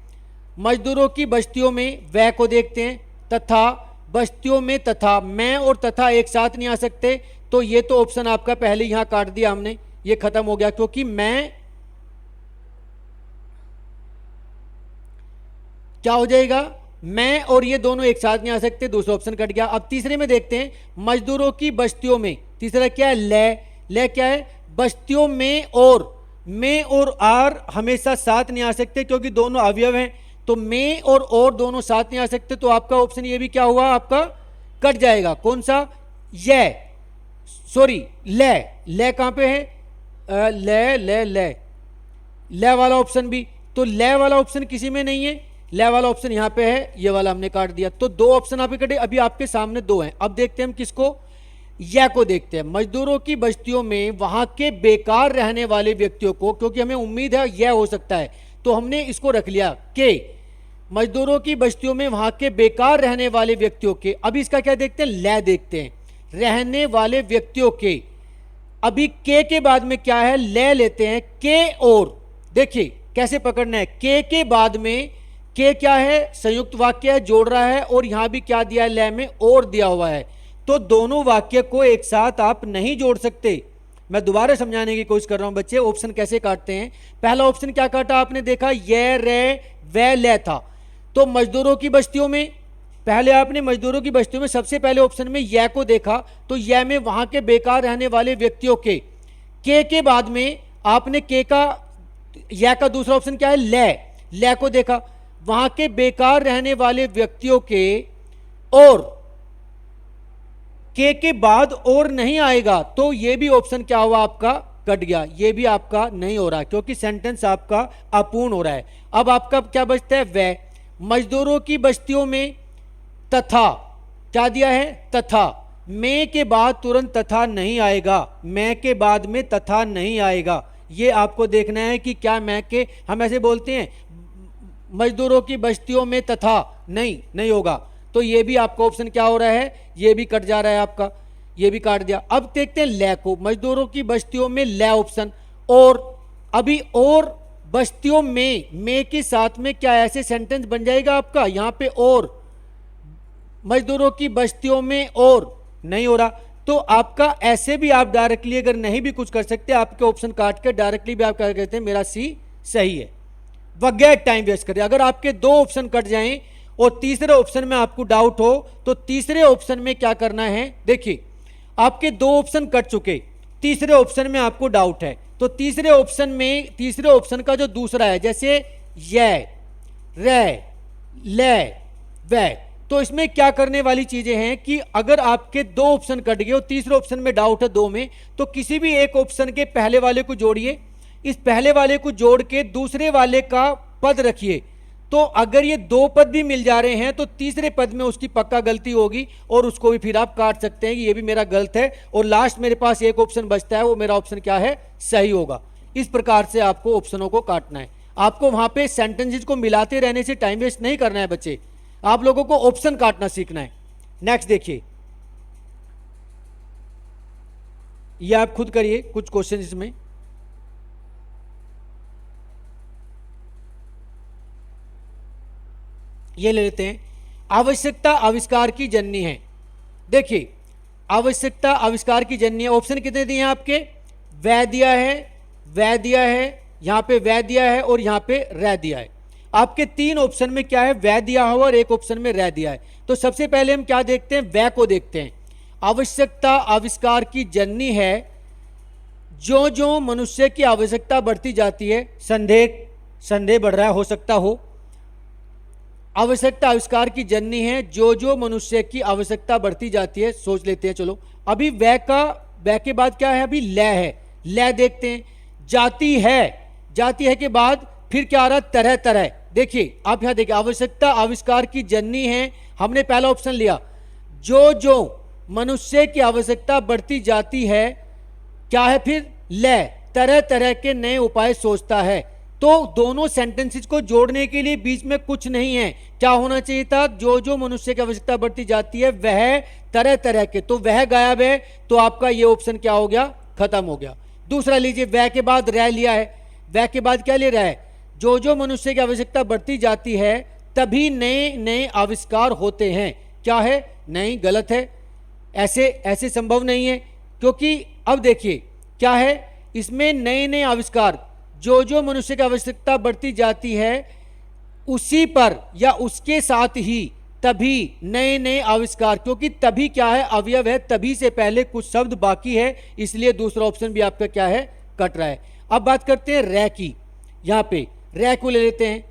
मजदूरों की बस्तियों में, वह को देखते हैं, तथा बस्तियों में तथा, मैं और तथा एक साथ नहीं आ सकते, तो ये तो ऑप्शन आपका पहले यहाँ काट दिया हमने, ये खत्म हो गया, क्योंकि मैं क्या हो जाएगा, मैं और ये दोनों एक साथ नहीं आ सकते, दूसरा ऑप्शन कट गया। अब तीसरे में देखते हैं मजदूरों की बस्तियों में, तीसरा क्या है, ले क्या है, बस्तियों में और आर हमेशा साथ नहीं आ सकते क्योंकि दोनों अवयव हैं, तो में और दोनों साथ नहीं आ सकते, तो आपका ऑप्शन ये भी क्या हुआ, आपका कट जाएगा। कौन सा, ये सॉरी ले कहां पे है, ले वाला ऑप्शन भी, तो ले वाला ऑप्शन किसी में नहीं है, ले वाला ऑप्शन यहां पे है, ये वाला हमने काट दिया, तो 2 ऑप्शन आपके कटे। अभी आपके सामने 2 हैं। अब देखते हैं हम किसको, यह को देखते हैं, मजदूरों की बस्तियों में वहां के बेकार रहने वाले व्यक्तियों को, क्योंकि हमें उम्मीद है यह हो सकता है, तो हमने इसको रख लिया कि मजदूरों की बस्तियों में वहां के बेकार रहने वाले व्यक्तियों के। अभी इसका क्या देखते हैं, ले देखते हैं, रहने वाले व्यक्तियों के। अभी के बाद में क्या है, ले लेते हैं, के और, देखिए कैसे पकड़ना है, के बाद में, के क्या है, संयुक्त वाक्य है, जोड़ रहा है, और यहां भी क्या दिया है, ले में और दिया हुआ है, तो दोनों वाक्य को एक साथ आप नहीं जोड़ सकते। मैं दोबारा समझाने की कोशिश कर रहा हूं बच्चे, ऑप्शन कैसे काटते हैं। पहला ऑप्शन क्या काटा आपने, देखा ये रे वे ले था, तो मजदूरों की बस्तियों में, पहले आपने मजदूरों की बस्तियों में सबसे पहले ऑप्शन में यह को देखा, तो यह में वहां के बेकार रहने वाले व्यक्तियों के बाद में आपने के का, यह का दूसरा ऑप्शन क्या है, ले को देखा, वहां के बेकार रहने वाले व्यक्तियों के, और के बाद और नहीं आएगा, तो ये भी ऑप्शन क्या हुआ, आपका कट गया, ये भी आपका नहीं हो रहा क्योंकि सेंटेंस आपका अपूर्ण हो रहा है। अब आपका क्या बचता है, वह मजदूरों की बस्तियों में, तथा क्या दिया है, तथा, मैं के बाद तुरंत तथा नहीं आएगा, मैं के बाद में तथा नहीं आएगा, ये आपको देखना है कि क्या मैं के, हम ऐसे बोलते हैं मजदूरों की बस्तियों में तथा, नहीं होगा, तो ये भी आपका ऑप्शन क्या हो रहा है, ये भी कट जा रहा है आपका, ये भी काट दिया। अब देखते हैं ले को, मजदूरों की बस्तियों में ले ऑप्शन, और अभी और बस्तियों में के साथ में क्या ऐसे सेंटेंस बन जाएगा आपका, यहां पे और, मजदूरों की बस्तियों में और, नहीं हो रहा, तो आपका ऐसे भी आप डायरेक्टली अगर नहीं भी कुछ कर सकते, आपके ऑप्शन काट के डायरेक्टली भी आप क्या कहते हैं, मेरा सी सही है, वगैर टाइम वेस्ट करें। अगर आपके 2 ऑप्शन कट जाएं और तीसरे ऑप्शन में आपको डाउट हो, तो तीसरे ऑप्शन में क्या करना है, देखिए आपके 2 ऑप्शन कट चुके, तीसरे ऑप्शन में आपको डाउट है, तो तीसरे ऑप्शन में, तीसरे ऑप्शन का जो दूसरा है, जैसे ये रे ले वे, तो इसमें क्या करने वाली चीजें हैं कि अगर आपके 2 ऑप्शन कट गए और तीसरे ऑप्शन में डाउट है 2 में, तो किसी भी एक ऑप्शन के पहले वाले को जोड़िए, इस पहले वाले को जोड़ के दूसरे वाले का पद रखिए, तो अगर ये 2 पद भी मिल जा रहे हैं तो तीसरे पद में उसकी पक्का गलती होगी और उसको भी फिर आप काट सकते हैं कि ये भी मेरा गलत है, और लास्ट मेरे पास एक ऑप्शन बचता है, वो मेरा ऑप्शन क्या है, सही होगा। इस प्रकार से आपको ऑप्शनों को काटना है। आपको वहां पे सेंटेंसेस को मिलाते रहने से टाइम वेस्ट नहीं करना है बच्चे, आप लोगों को ऑप्शन काटना सीखना है। नेक्स्ट देखिए, ये आप खुद करिए कुछ क्वेश्चन इसमें। ये ले लेते हैं, आवश्यकता आविष्कार की जननी है। देखिए आवश्यकता आविष्कार की जननी है, ऑप्शन कितने दिए हैं आपके, वह दिया है, वह दिया है, यहां पे वह दिया है और यहां पे रह दिया है। आपके 3 ऑप्शन में क्या है, वह दिया हुआ और एक ऑप्शन में रह दिया है। तो सबसे पहले हम क्या देखते हैं, वह को देखते हैं। आवश्यकता आविष्कार की जननी है, जो जो मनुष्य की आवश्यकता बढ़ती जाती है, संदेह बढ़ रहा है, हो सकता हो। आवश्यकता आविष्कार की जननी है, जो जो मनुष्य की आवश्यकता बढ़ती जाती है। सोच लेते हैं, चलो अभी वह के बाद क्या है, अभी लय है, लय देखते हैं। जाती है के बाद फिर क्या आ रहा, तरह तरह। देखिए आप यहां देखिए, आवश्यकता आविष्कार की जननी है, हमने पहला ऑप्शन लिया। जो जो मनुष्य की आवश्यकता बढ़ती जाती है, क्या है फिर, लय, तरह तरह के नए उपाय सोचता है। तो दोनों सेंटेंसेस को जोड़ने के लिए बीच में कुछ नहीं है, क्या होना चाहिए था, जो जो मनुष्य की आवश्यकता बढ़ती जाती है वह तरह तरह के, तो वह गायब है, तो आपका ये ऑप्शन क्या हो गया, खत्म हो गया। दूसरा लीजिए, वह के बाद रह लिया है, वह के बाद क्या ले रहा है, जो जो मनुष्य की आवश्यकता बढ़ती जाती है तभी नए नए आविष्कार होते हैं। क्या है, नहीं, गलत है, ऐसे संभव नहीं है, क्योंकि अब देखिए क्या है, इसमें नए नए आविष्कार, जो जो मनुष्य की आवश्यकता बढ़ती जाती है उसी पर या उसके साथ ही तभी नए नए आविष्कार, क्योंकि तभी क्या है, अवयव है, तभी से पहले कुछ शब्द बाकी है, इसलिए दूसरा ऑप्शन भी आपका क्या है, कट रहा है। अब बात करते हैं रह की। यहाँ पे रह को ले लेते हैं,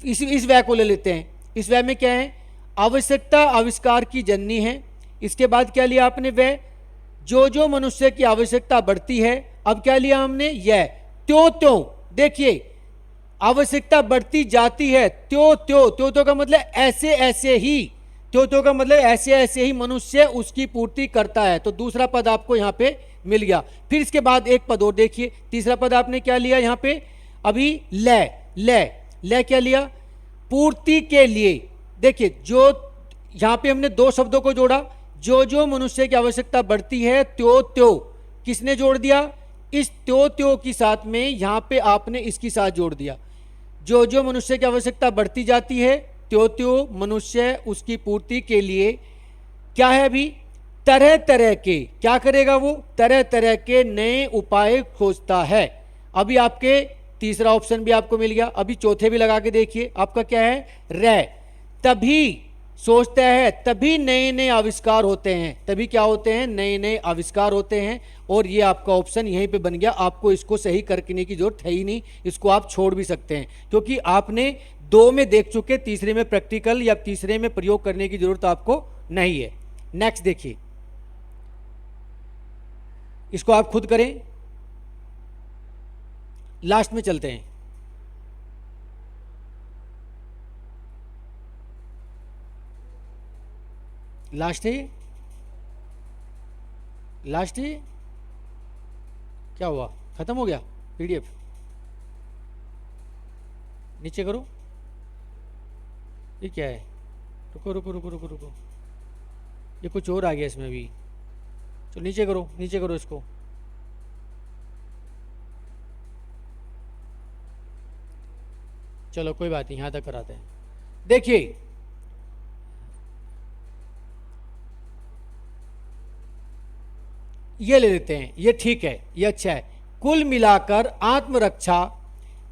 इस वह को ले लेते हैं। इस वह में क्या है, आवश्यकता आविष्कार की जननी है, इसके बाद क्या लिया आपने, वह, जो जो मनुष्य की आवश्यकता बढ़ती है। अब क्या लिया हमने, यह, त्यों देखिए, आवश्यकता बढ़ती जाती है, त्यों का मतलब ऐसे ऐसे ही, त्यों का मतलब ऐसे ऐसे ही मनुष्य उसकी पूर्ति करता है। तो दूसरा पद आपको यहाँ पे मिल गया। फिर इसके बाद एक पद और देखिए, तीसरा पद आपने क्या लिया यहाँ पे, अभी लय क्या लिया, पूर्ति के लिए। देखिए जो यहाँ पे हमने 2 शब्दों को जोड़ा, जो जो मनुष्य की आवश्यकता बढ़ती है, त्यों किसने जोड़ दिया, इस त्यों की साथ में यहाँ पे आपने इसकी साथ जोड़ दिया। जो जो मनुष्य की आवश्यकता बढ़ती जाती है, त्यों मनुष्य उसकी पूर्ति के लिए क्या है, अभी तरह तरह के, क्या करेगा वो, तरह तरह के नए उपाय खोजता है। अभी आपके तीसरा ऑप्शन भी आपको मिल गया। अभी चौथे भी लगा के देखिए, आपका क्या है, रह, तभी सोचता है, तभी नए नए आविष्कार होते हैं, तभी क्या होते हैं, नए नए आविष्कार होते हैं। और ये आपका ऑप्शन यहीं पे बन गया। आपको इसको सही करने की जरूरत है ही नहीं, इसको आप छोड़ भी सकते हैं, क्योंकि आपने 2 में देख चुके, तीसरे में प्रैक्टिकल या तीसरे में प्रयोग करने की जरूरत आपको नहीं है। नेक्स्ट देखिए, इसको आप खुद करें, लास्ट में चलते हैं। लास्ट है, क्या हुआ, खत्म हो गया पीडीएफ, नीचे करो, ये क्या है, रुको, ये कुछ और आ गया इसमें भी, तो नीचे करो इसको। चलो कोई बात नहीं, यहां तक कराते हैं। देखिए ये ले लेते हैं, ये ठीक है, ये अच्छा है। कुल मिलाकर आत्मरक्षा,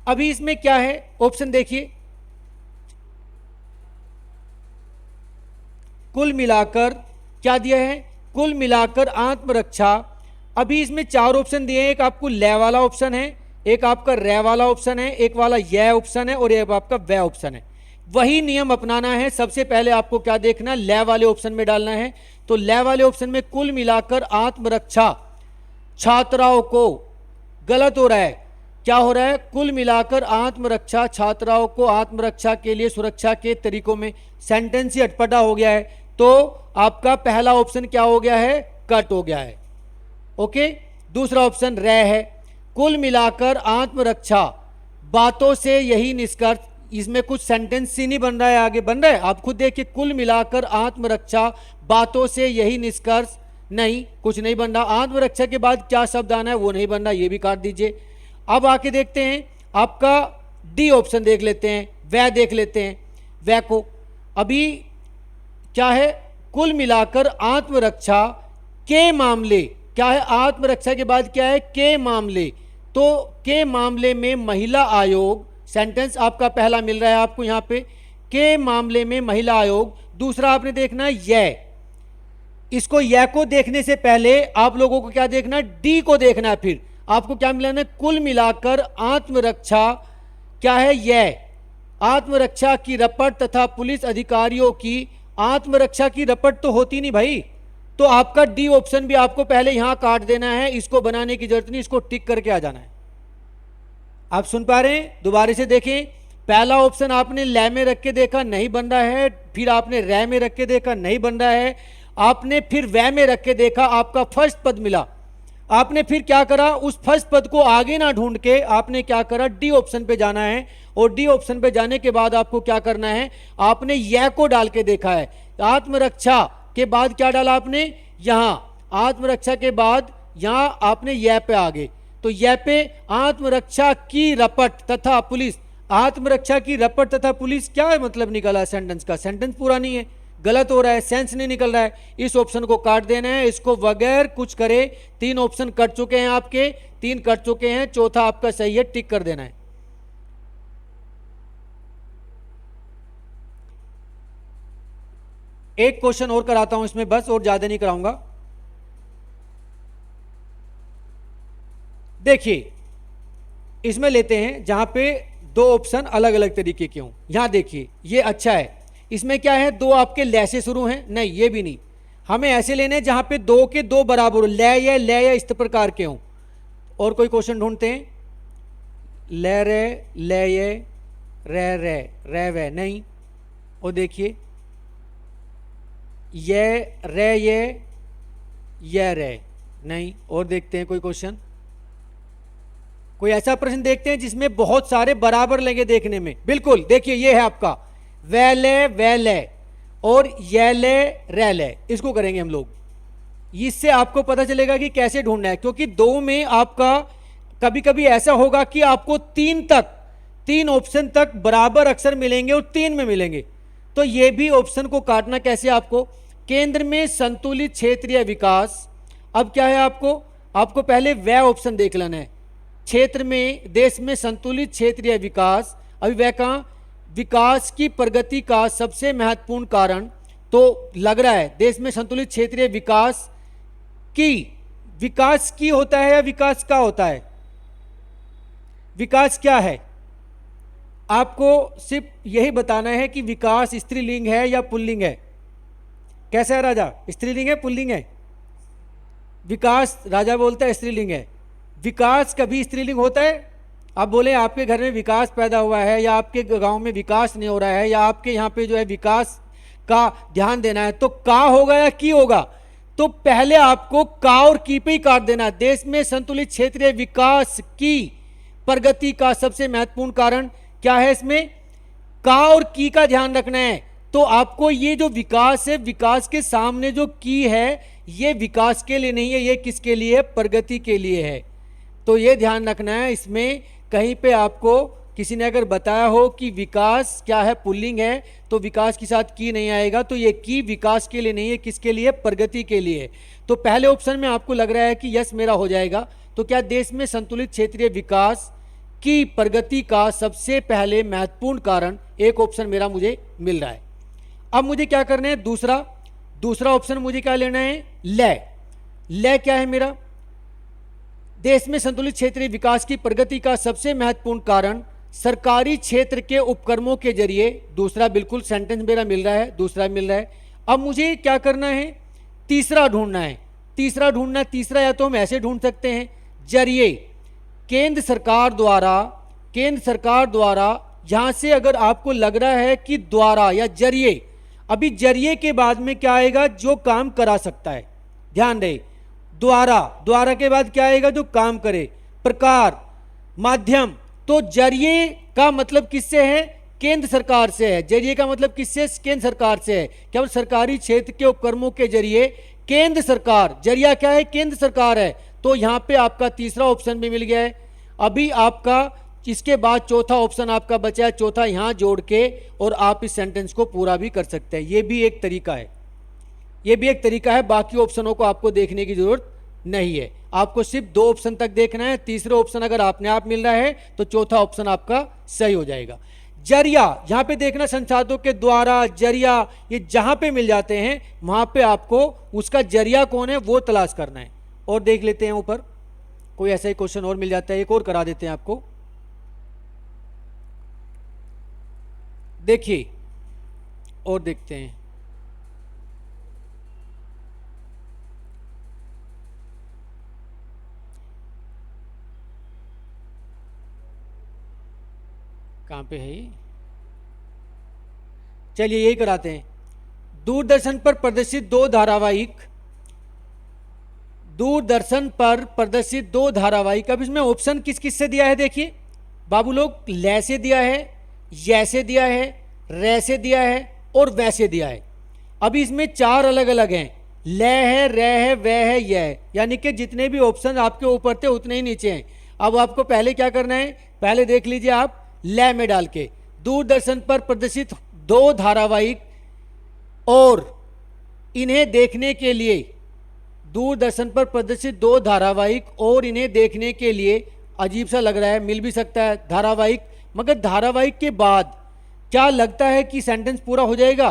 अभी इसमें क्या है, ऑप्शन देखिए, कुल मिलाकर क्या दिया है, कुल मिलाकर आत्मरक्षा। अभी इसमें 4 ऑप्शन दिए हैं, एक आपको लय वाला ऑप्शन है, एक आपका रे वाला ऑप्शन है, एक वाला यह ऑप्शन है और एक आपका वह ऑप्शन है। वही नियम अपनाना है। सबसे पहले आपको क्या देखना है, लय वाले ऑप्शन में डालना है। तो लय वाले ऑप्शन में कुल मिलाकर आत्मरक्षा छात्राओं को, गलत हो रहा है, क्या हो रहा है, कुल मिलाकर आत्मरक्षा छात्राओं को आत्मरक्षा के लिए सुरक्षा के तरीकों में, सेंटेंस ही अटपटा हो गया है। तो आपका पहला ऑप्शन क्या हो गया है, कट हो गया है। ओके, दूसरा ऑप्शन रह है, कुल मिलाकर आत्मरक्षा, बातों से यही निष्कर्ष, इसमें कुछ सेंटेंस ही नहीं बन रहा है, आगे बन रहा है, आप खुद देखिए, कुल मिलाकर आत्मरक्षा, बातों से यही निष्कर्ष, नहीं, कुछ नहीं बन रहा। आत्मरक्षा के बाद क्या शब्द आना है वो नहीं बन रहा, ये भी काट दीजिए। अब आके देखते हैं, आपका डी ऑप्शन देख लेते हैं, वह देख लेते हैं, वह को अभी क्या है, कुल मिलाकर आत्मरक्षा के मामले, क्या है, आत्मरक्षा के बाद क्या है, के मामले, तो के मामले में महिला आयोग सेंटेंस आपका पहला मिल रहा है आपको यहाँ पे, के मामले में महिला आयोग। दूसरा आपने देखना है य, इसको य को देखने से पहले आप लोगों को क्या देखना है, डी को देखना है। फिर आपको क्या मिलाना है, कुल मिलाकर आत्मरक्षा क्या है, य आत्मरक्षा की रपट तथा पुलिस अधिकारियों की आत्मरक्षा की रपट तो होती नहीं भाई, तो आपका डी ऑप्शन भी आपको पहले यहां काट देना है, इसको बनाने की जरूरत नहीं, इसको टिक करके आ जाना है। आप सुन पा रहे हैं, दोबारा से देखें। पहला ऑप्शन आपने लै में रख के देखा, नहीं बन रहा है, फिर आपने रै में रख के देखा, नहीं बन रहा है, आपने फिर वै में रख के देखा, आपका फर्स्ट पद मिला। आपने फिर क्या करा, उस फर्स्ट पद को आगे ना ढूंढ के आपने क्या करा, डी ऑप्शन पे जाना है, और डी ऑप्शन पे जाने के बाद आपको क्या करना है, आपने य को डाल के देखा है। आत्मरक्षा के बाद क्या डाला आपने, यहां आत्मरक्षा के बाद यहां आपने य पे आ गए, तो य पे आत्मरक्षा की रपट तथा पुलिस। आत्मरक्षा की रपट तथा पुलिस क्या है मतलब निकला सेंटेंस का, सेंटेंस पूरा नहीं है, गलत हो रहा है, सेंस नहीं निकल रहा है, इस ऑप्शन को काट देना है, इसको बगैर कुछ करे। 3 ऑप्शन कट चुके हैं आपके, 3 कट चुके हैं, चौथा आपका सही है, टिक कर देना है। एक क्वेश्चन और कराता हूं इसमें बस, और ज्यादा नहीं कराऊंगा। देखिए इसमें लेते हैं जहां पे 2 ऑप्शन अलग अलग तरीके के हों। यहां देखिए ये अच्छा है, इसमें क्या है, 2 आपके लै से शुरू हैं, नहीं ये भी नहीं, हमें ऐसे लेने जहां पे 2 के 2 बराबर हो, लै या इस प्रकार के हों। और कोई क्वेश्चन ढूंढते हैं, लै ये रै वै, नहीं। और देखिए ये रै, नहीं। और देखते हैं कोई क्वेश्चन, कोई ऐसा प्रश्न देखते हैं जिसमें बहुत सारे बराबर लगे देखने में। बिल्कुल देखिए ये है आपका वै ले और ये ले रै ले, इसको करेंगे हम लोग। इससे आपको पता चलेगा कि कैसे ढूंढना है, क्योंकि 2 में आपका कभी कभी ऐसा होगा कि आपको 3 ऑप्शन तक बराबर अक्षर मिलेंगे और 3 में मिलेंगे, तो ये भी ऑप्शन को काटना कैसे आपको। केंद्र में संतुलित क्षेत्रीय विकास, अब क्या है आपको पहले वह ऑप्शन देख लेना है। क्षेत्र में देश में संतुलित क्षेत्रीय विकास, अभी वह कहां, विकास की प्रगति का सबसे महत्वपूर्ण कारण, तो लग रहा है देश में संतुलित क्षेत्रीय विकास की होता है या विकास का होता है, विकास क्या है, आपको सिर्फ यही बताना है कि विकास स्त्रीलिंग है या पुल्लिंग है। कैसा है राजा, स्त्रीलिंग है पुल्लिंग है? विकास राजा बोलता है स्त्रीलिंग है। विकास कभी स्त्रीलिंग होता है? आप बोले आपके घर में विकास पैदा हुआ है, या आपके गांव में विकास नहीं हो रहा है, या आपके यहाँ पे जो है विकास का ध्यान देना है, तो का होगा या की होगा? तो पहले आपको का और की पे ही काट देना। देश में संतुलित क्षेत्रीय विकास की प्रगति का सबसे महत्वपूर्ण कारण क्या है, इसमें का और की का ध्यान रखना है। तो आपको ये जो विकास है, विकास के सामने जो की है, ये विकास के लिए नहीं है, ये किसके लिए है, प्रगति के लिए है। तो ये ध्यान रखना है। इसमें कहीं पे आपको किसी ने अगर बताया हो कि विकास क्या है, पुल्लिंग है, तो विकास के साथ की नहीं आएगा, तो ये की विकास के लिए नहीं है, किसके लिए, प्रगति के लिए। तो पहले ऑप्शन में आपको लग रहा है कि यस मेरा हो जाएगा। तो क्या देश में संतुलित क्षेत्रीय विकास की प्रगति का सबसे पहले महत्वपूर्ण कारण, एक ऑप्शन मेरा मुझे मिल रहा है। अब मुझे क्या करना है, दूसरा ऑप्शन मुझे क्या लेना है, ले क्या है मेरा, देश में संतुलित क्षेत्रीय विकास की प्रगति का सबसे महत्वपूर्ण कारण सरकारी क्षेत्र के उपक्रमों के जरिए। दूसरा बिल्कुल सेंटेंस मेरा मिल रहा है, दूसरा मिल रहा है। अब मुझे क्या करना है, तीसरा ढूंढना है। तीसरा या तो हम ऐसे ढूंढ सकते हैं, जरिए, केंद्र सरकार द्वारा, यहां से अगर आपको लग रहा है कि द्वारा या जरिए, अभी जरिए के बाद में क्या आएगा, जो काम करा सकता है, ध्यान रहे। द्वारा के बाद क्या आएगा, जो काम करे। प्रकार, माध्यम, तो जरिए का मतलब किससे है, केंद्र सरकार से है। जरिए का मतलब किससे, केंद्र सरकार से है। क्या सरकारी क्षेत्र के उपक्रमों के जरिए केंद्र सरकार, जरिया क्या है, केंद्र सरकार है। तो यहां पे आपका तीसरा ऑप्शन भी मिल गया है। अभी आपका इसके बाद चौथा ऑप्शन आपका बचा है, चौथा यहां जोड़ के और आप इस सेंटेंस को पूरा भी कर सकते हैं। ये भी एक तरीका है, बाकी ऑप्शनों को आपको देखने की जरूरत नहीं है। आपको सिर्फ 2 ऑप्शन तक देखना है, तीसरा ऑप्शन अगर अपने आप मिल रहा है तो चौथा ऑप्शन आपका सही हो जाएगा। जरिया, यहां पे देखना संसाधनों के द्वारा, जरिया, ये जहां पे मिल जाते हैं वहां पे आपको उसका जरिया कौन है वो तलाश करना है। और देख लेते हैं ऊपर कोई ऐसा ही क्वेश्चन और मिल जाता है, एक और करा देते हैं आपको। देखिए और देखते हैं, कहां पे है ये, चलिए यही कराते हैं। दूरदर्शन पर प्रदर्शित 2 धारावाहिक, दूरदर्शन पर प्रदर्शित 2 धारावाहिक। अब इसमें ऑप्शन किस किस से दिया है देखिए बाबू लोग, ले से दिया है, जैसे दिया है, रे से दिया है और वैसे दिया है। अभी इसमें 4 अलग अलग हैं, ले है, रे है, वे है, यह है, यानी कि जितने भी ऑप्शन आपके ऊपर थे उतने ही नीचे हैं। अब आपको पहले क्या करना है, पहले देख लीजिए आप ले में डाल के, दूरदर्शन पर प्रदर्शित 2 धारावाहिक और इन्हें देखने के लिए, दूरदर्शन पर प्रदर्शित 2 धारावाहिक और इन्हें देखने के लिए, अजीब सा लग रहा है, मिल भी सकता है धारावाहिक, मगर धारावाहिक के बाद क्या लगता है कि सेंटेंस पूरा हो जाएगा।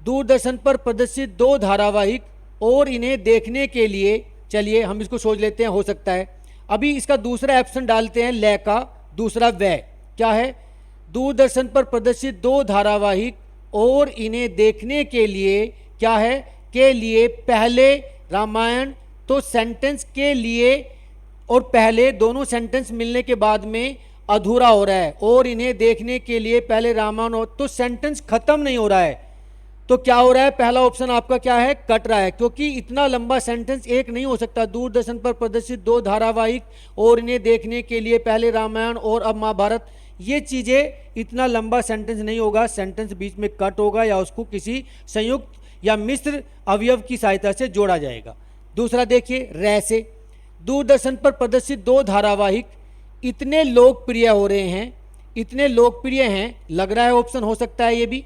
दूरदर्शन पर प्रदर्शित 2 धारावाहिक और इन्हें देखने के लिए, चलिए हम इसको सोच लेते हैं, हो सकता है। अभी इसका दूसरा ऑप्शन डालते हैं ले का, दूसरा वे, क्या है, दूरदर्शन पर प्रदर्शित 2 धारावाहिक और इन्हें देखने के लिए, क्या है, के लिए पहले रामायण, तो सेंटेंस के लिए और पहले दोनों सेंटेंस मिलने के बाद में अधूरा हो रहा है, और इन्हें देखने के लिए पहले रामायण हो, तो सेंटेंस खत्म नहीं हो रहा है। तो क्या हो रहा है, पहला ऑप्शन आपका क्या है, कट रहा है, क्योंकि इतना लंबा सेंटेंस एक नहीं हो सकता। दूरदर्शन पर प्रदर्शित 2 धारावाहिक और इन्हें देखने के लिए पहले रामायण और अब महाभारत, ये चीजें इतना लंबा सेंटेंस नहीं होगा, सेंटेंस बीच में कट होगा या उसको किसी संयुक्त या मिश्र अवयव की सहायता से जोड़ा जाएगा। दूसरा देखिए रे से, दूरदर्शन पर प्रदर्शित 2 धारावाहिक इतने लोकप्रिय हो रहे हैं, इतने लोकप्रिय हैं, लग रहा है ऑप्शन हो सकता है ये भी।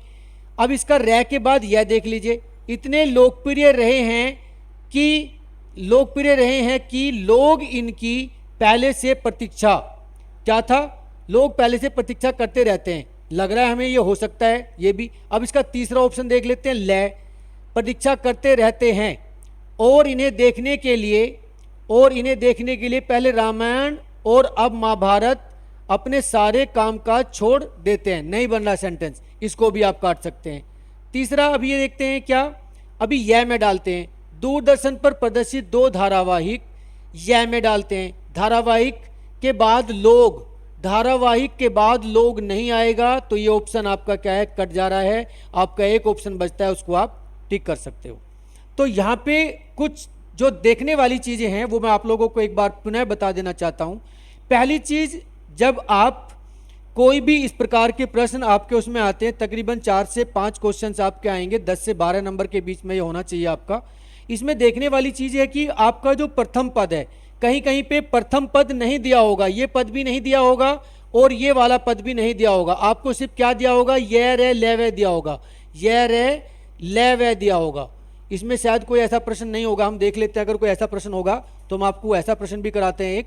अब इसका रे के बाद यह देख लीजिए, इतने लोकप्रिय रहे हैं कि लोग इनकी पहले से प्रतीक्षा, क्या था, लोग पहले से प्रतीक्षा करते रहते हैं, लग रहा है हमें ये हो सकता है ये भी। अब इसका तीसरा ऑप्शन देख लेते हैं, ले, प्रतीक्षा करते रहते हैं और इन्हें देखने के लिए पहले रामायण और अब महाभारत अपने सारे कामकाज छोड़ देते हैं, नहीं बन रहा सेंटेंस, इसको भी आप काट सकते हैं। तीसरा अभी ये देखते हैं क्या, अभी यह में डालते हैं, दूरदर्शन पर प्रदर्शित 2 धारावाहिक, यह में डालते हैं, धारावाहिक के बाद लोग, धारावाहिक के बाद लोग नहीं आएगा, तो ये ऑप्शन आपका क्या है, कट जा रहा है, आपका एक ऑप्शन बचता है, उसको आप टिक कर सकते हो। तो यहाँ पे कुछ जो देखने वाली चीज़ें हैं वो मैं आप लोगों को एक बार पुनः बता देना चाहता हूँ। पहली चीज़, जब आप कोई भी इस प्रकार के प्रश्न आपके उसमें आते हैं, तकरीबन 4 से 5 क्वेश्चंस आपके आएंगे, 10 से 12 नंबर के बीच में ये होना चाहिए आपका। इसमें देखने वाली चीज़ है कि आपका जो प्रथम पद है, कहीं कहीं पे प्रथम पद नहीं दिया होगा, ये पद भी नहीं दिया होगा और ये वाला पद भी नहीं दिया होगा, आपको सिर्फ क्या दिया होगा, ये रे ले वे दिया होगा, ये रे ले वे दिया होगा। इसमें शायद कोई ऐसा प्रश्न नहीं होगा, हम देख लेते हैं, अगर कोई ऐसा प्रश्न होगा तो हम आपको ऐसा प्रश्न भी कराते हैं एक,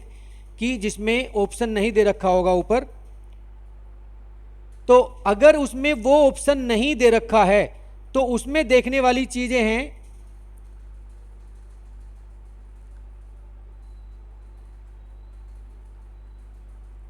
कि जिसमें ऑप्शन नहीं दे रखा होगा ऊपर, तो अगर उसमें वो ऑप्शन नहीं दे रखा है तो उसमें देखने वाली चीजें हैं,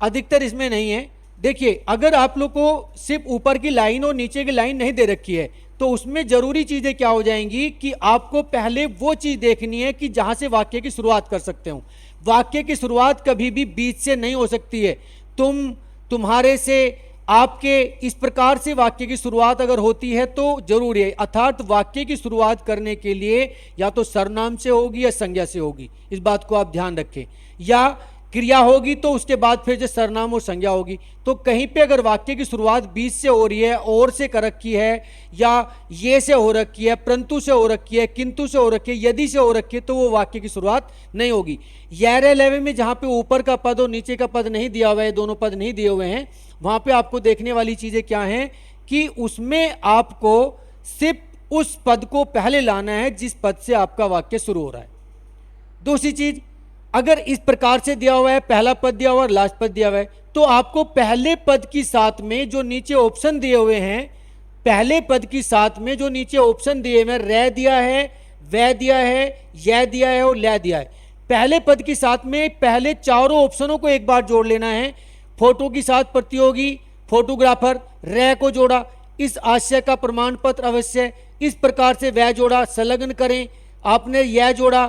अधिकतर इसमें नहीं है। देखिए अगर आप लोग को सिर्फ ऊपर की लाइन और नीचे की लाइन नहीं दे रखी है तो उसमें जरूरी चीजें क्या हो जाएंगी कि आपको पहले वो चीज देखनी है कि जहां से वाक्य की शुरुआत कर सकते हो। वाक्य की शुरुआत कभी भी बीच से नहीं हो सकती है, तुम, तुम्हारे से, आपके, इस प्रकार से वाक्य की शुरुआत अगर होती है तो जरूरी है, अर्थात वाक्य की शुरुआत करने के लिए या तो सर्वनाम से होगी या संज्ञा से होगी, इस बात को आप ध्यान रखें, या क्रिया होगी तो उसके बाद फिर जो सर्वनाम और संज्ञा होगी। तो कहीं पे अगर वाक्य की शुरुआत बीच से हो रही है, और से कर रखी है, या ये से हो रखी है, परंतु से हो रखी है, किंतु से हो रखी है, यदि से हो रखी है, तो वो वाक्य की शुरुआत नहीं होगी। यारे लेवे में जहाँ पे ऊपर का पद और नीचे का पद नहीं दिया हुआ है, दोनों पद नहीं दिए हुए हैं, वहाँ पे आपको देखने वाली चीज़ें क्या हैं कि उसमें आपको सिर्फ उस पद को पहले लाना है जिस पद से आपका वाक्य शुरू हो रहा है। दूसरी चीज, अगर इस प्रकार से दिया हुआ है, पहला पद दिया हुआ है, लास्ट पद दिया हुआ है, तो आपको पहले पद की साथ में जो नीचे ऑप्शन दिए हुए हैं, पहले पद की साथ में जो नीचे ऑप्शन दिए हुए हैं, रे दिया है, वह दिया है, यह दिया है और लै दिया है, पहले पद के साथ में पहले चारों ऑप्शनों को एक बार जोड़ लेना है। फोटो के साथ प्रतियोगी, फोटोग्राफर, रे को जोड़ा, इस आशय का प्रमाण पत्र अवश्य, इस प्रकार से वह जोड़ा, संलग्न करें, आपने यह जोड़ा,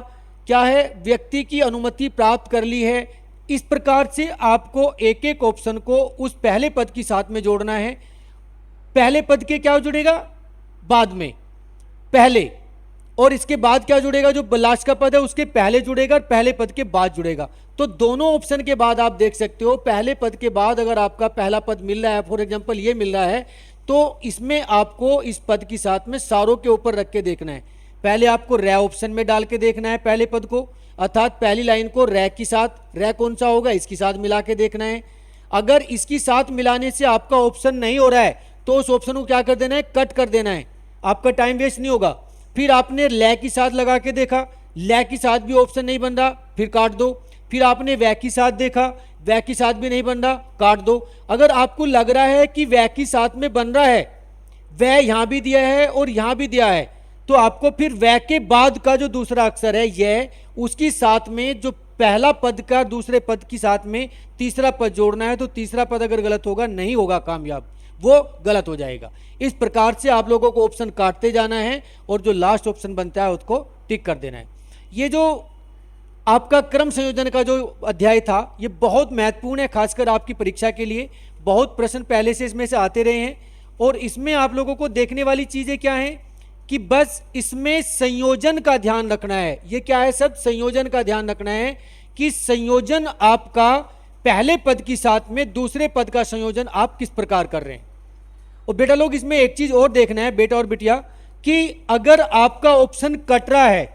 क्या है, व्यक्ति की अनुमति प्राप्त कर ली है। इस प्रकार से आपको एक एक ऑप्शन को उस पहले पद के साथ में जोड़ना है। पहले पद के क्या जुड़ेगा, बाद में पहले, और इसके बाद क्या जुड़ेगा, जो लास्ट का पद है उसके पहले जुड़ेगा और पहले पद के बाद जुड़ेगा। तो दोनों ऑप्शन के बाद आप देख सकते हो, पहले पद के बाद अगर आपका पहला पद मिल रहा है, फॉर एग्जांपल ये मिल रहा है, तो इसमें आपको इस पद के साथ में सारों के ऊपर रख के देखना है। पहले आपको रे ऑप्शन में डाल के देखना है पहले पद को, अर्थात पहली लाइन को रे के साथ, रे कौन सा होगा, इसके साथ मिला के देखना है। अगर इसके साथ मिलाने से आपका ऑप्शन नहीं हो रहा है तो उस ऑप्शन को क्या कर देना है, कट कर देना है, आपका टाइम वेस्ट नहीं होगा। फिर आपने ले के साथ लगा के देखा, ले के साथ भी ऑप्शन नहीं बन रहा, फिर काट दो। फिर आपने वह के साथ देखा, वह के साथ भी नहीं बन रहा, काट दो। अगर आपको लग रहा है कि वह के साथ में बन रहा है, वह यहां भी दिया है और यहां भी दिया है, तो आपको फिर वह के बाद का जो दूसरा अक्षर है यह, उसकी साथ में जो पहला पद का दूसरे पद के साथ में तीसरा पद जोड़ना है। तो तीसरा पद अगर गलत होगा, नहीं होगा कामयाब, वो गलत हो जाएगा। इस प्रकार से आप लोगों को ऑप्शन काटते जाना है और जो लास्ट ऑप्शन बनता है उसको टिक कर देना है। ये जो आपका क्रम संयोजन का जो अध्याय था, ये बहुत महत्वपूर्ण है, खासकर आपकी परीक्षा के लिए। बहुत प्रश्न पहले से इसमें से आते रहे हैं और इसमें आप लोगों को देखने वाली चीज़ें क्या हैं कि बस इसमें संयोजन का ध्यान रखना है। ये क्या है, सब संयोजन का ध्यान रखना है कि संयोजन आपका पहले पद के साथ में दूसरे पद का संयोजन आप किस प्रकार कर रहे हैं। और बेटा लोग, इसमें एक चीज और देखना है बेटा और बिटिया, कि अगर आपका ऑप्शन कट रहा है,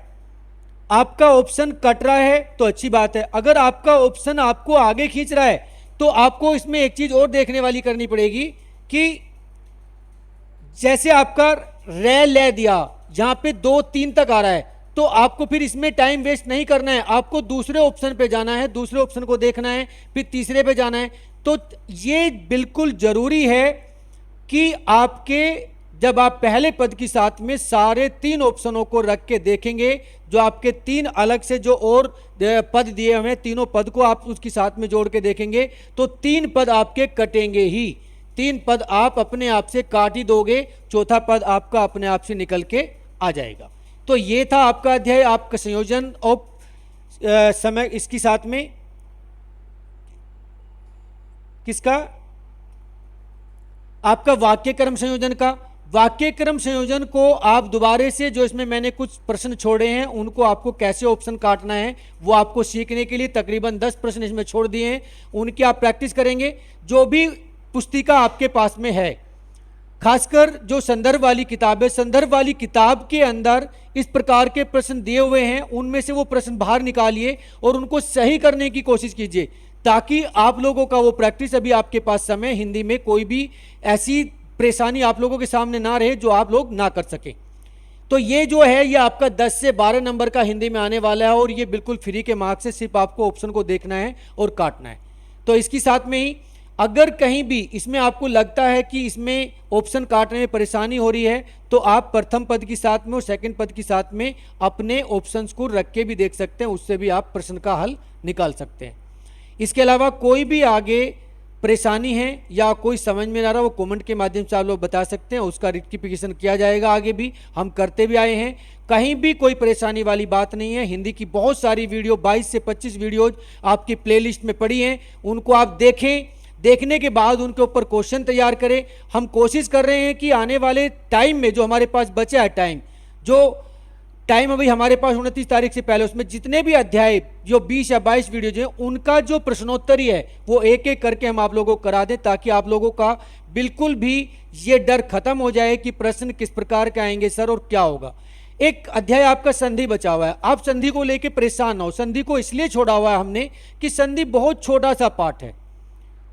आपका ऑप्शन कट रहा है तो अच्छी बात है। अगर आपका ऑप्शन आपको आगे खींच रहा है तो आपको इसमें एक चीज और देखने वाली करनी पड़ेगी कि जैसे आपका रे ले दिया, यहां पे 2 3 तक आ रहा है, तो आपको फिर इसमें टाइम वेस्ट नहीं करना है, आपको दूसरे ऑप्शन पे जाना है, दूसरे ऑप्शन को देखना है, फिर तीसरे पे जाना है। तो ये बिल्कुल जरूरी है कि आपके, जब आप पहले पद के साथ में सारे 3 ऑप्शनों को रख के देखेंगे, जो आपके 3 अलग से जो और पद दिए हुए हैं, तीनों पद को आप उसके साथ में जोड़ के देखेंगे तो 3 पद आपके कटेंगे ही, 3 पद आप अपने आप से काट ही दोगे, चौथा पद आपका अपने आप से निकल के आ जाएगा। तो ये था आपका अध्याय, आपका संयोजन और समय, इसके साथ में किसका, आपका वाक्य क्रम संयोजन का। वाक्य क्रम संयोजन को आप दोबारे से, जो इसमें मैंने कुछ प्रश्न छोड़े हैं उनको आपको कैसे ऑप्शन काटना है वो आपको सीखने के लिए तकरीबन 10 प्रश्न इसमें छोड़ दिए हैं, उनकी आप प्रैक्टिस करेंगे। जो भी पुस्तिका आपके पास में है, खासकर जो संदर्भ वाली किताब है, संदर्भ वाली किताब के अंदर इस प्रकार के प्रश्न दिए हुए हैं, उनमें से वो प्रश्न बाहर निकालिए और उनको सही करने की कोशिश कीजिए, ताकि आप लोगों का वो प्रैक्टिस, अभी आपके पास समय, हिंदी में कोई भी ऐसी परेशानी आप लोगों के सामने ना रहे जो आप लोग ना कर सकें। तो ये जो है, ये आपका 10 से 12 नंबर का हिंदी में आने वाला है और ये बिल्कुल फ्री के मार्क्स से, सिर्फ आपको ऑप्शन को देखना है और काटना है। तो इसके साथ में ही अगर कहीं भी इसमें आपको लगता है कि इसमें ऑप्शन काटने में परेशानी हो रही है, तो आप प्रथम पद के साथ में और सेकंड पद के साथ में अपने ऑप्शंस को रख के भी देख सकते हैं, उससे भी आप प्रश्न का हल निकाल सकते हैं। इसके अलावा कोई भी आगे परेशानी है या कोई समझ में ना रहा, वो कमेंट के माध्यम से आप लोग बता सकते हैं, उसका रेक्टिफिकेशन किया जाएगा, आगे भी हम करते भी आए हैं। कहीं भी कोई परेशानी वाली बात नहीं है। हिंदी की बहुत सारी वीडियो, 22 से 25 वीडियोज आपकी प्लेलिस्ट में पड़ी हैं, उनको आप देखें, देखने के बाद उनके ऊपर क्वेश्चन तैयार करें। हम कोशिश कर रहे हैं कि आने वाले टाइम में जो हमारे पास बचा है टाइम, जो टाइम अभी हमारे पास 29 तारीख से पहले, उसमें जितने भी अध्याय जो 20 या 22 वीडियोज हैं, उनका जो प्रश्नोत्तरी है वो एक एक करके हम आप लोगों को करा दें, ताकि आप लोगों का बिल्कुल भी ये डर खत्म हो जाए कि प्रश्न किस प्रकार के आएंगे सर और क्या होगा। एक अध्याय आपका संधि बचा हुआ है, आप संधि को लेकर परेशान ना हो। संधि को इसलिए छोड़ा हुआ है हमने कि संधि बहुत छोटा सा पार्ट है,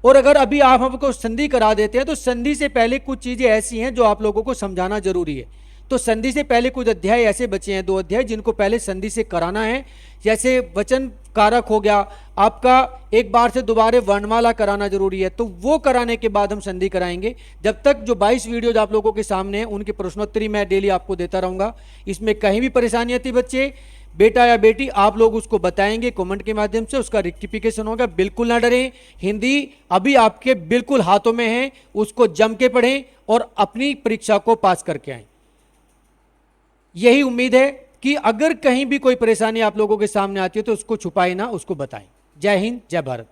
और अगर अभी आप हमको संधि करा देते हैं तो संधि से पहले कुछ चीज़ें ऐसी हैं जो आप लोगों को समझाना जरूरी है। तो संधि से पहले कुछ अध्याय ऐसे बचे हैं, 2 अध्याय, जिनको पहले संधि से कराना है। जैसे वचन कारक हो गया आपका, एक बार से दोबारा वर्णमाला कराना जरूरी है, तो वो कराने के बाद हम संधि कराएंगे। जब तक जो 22 वीडियोज आप लोगों के सामने हैं उनकी प्रश्नोत्तरी मैं डेली आपको देता रहूंगा। इसमें कहीं भी परेशानी आती बच्चे, बेटा या बेटी, आप लोग उसको बताएंगे कमेंट के माध्यम से, उसका रेक्टिफिकेशन होगा। बिल्कुल ना डरें, हिंदी अभी आपके बिल्कुल हाथों में है, उसको जम के पढ़ें और अपनी परीक्षा को पास करके आएं। यही उम्मीद है कि अगर कहीं भी कोई परेशानी आप लोगों के सामने आती है तो उसको छुपाए ना, उसको बताएं। जय हिंद, जय भारत।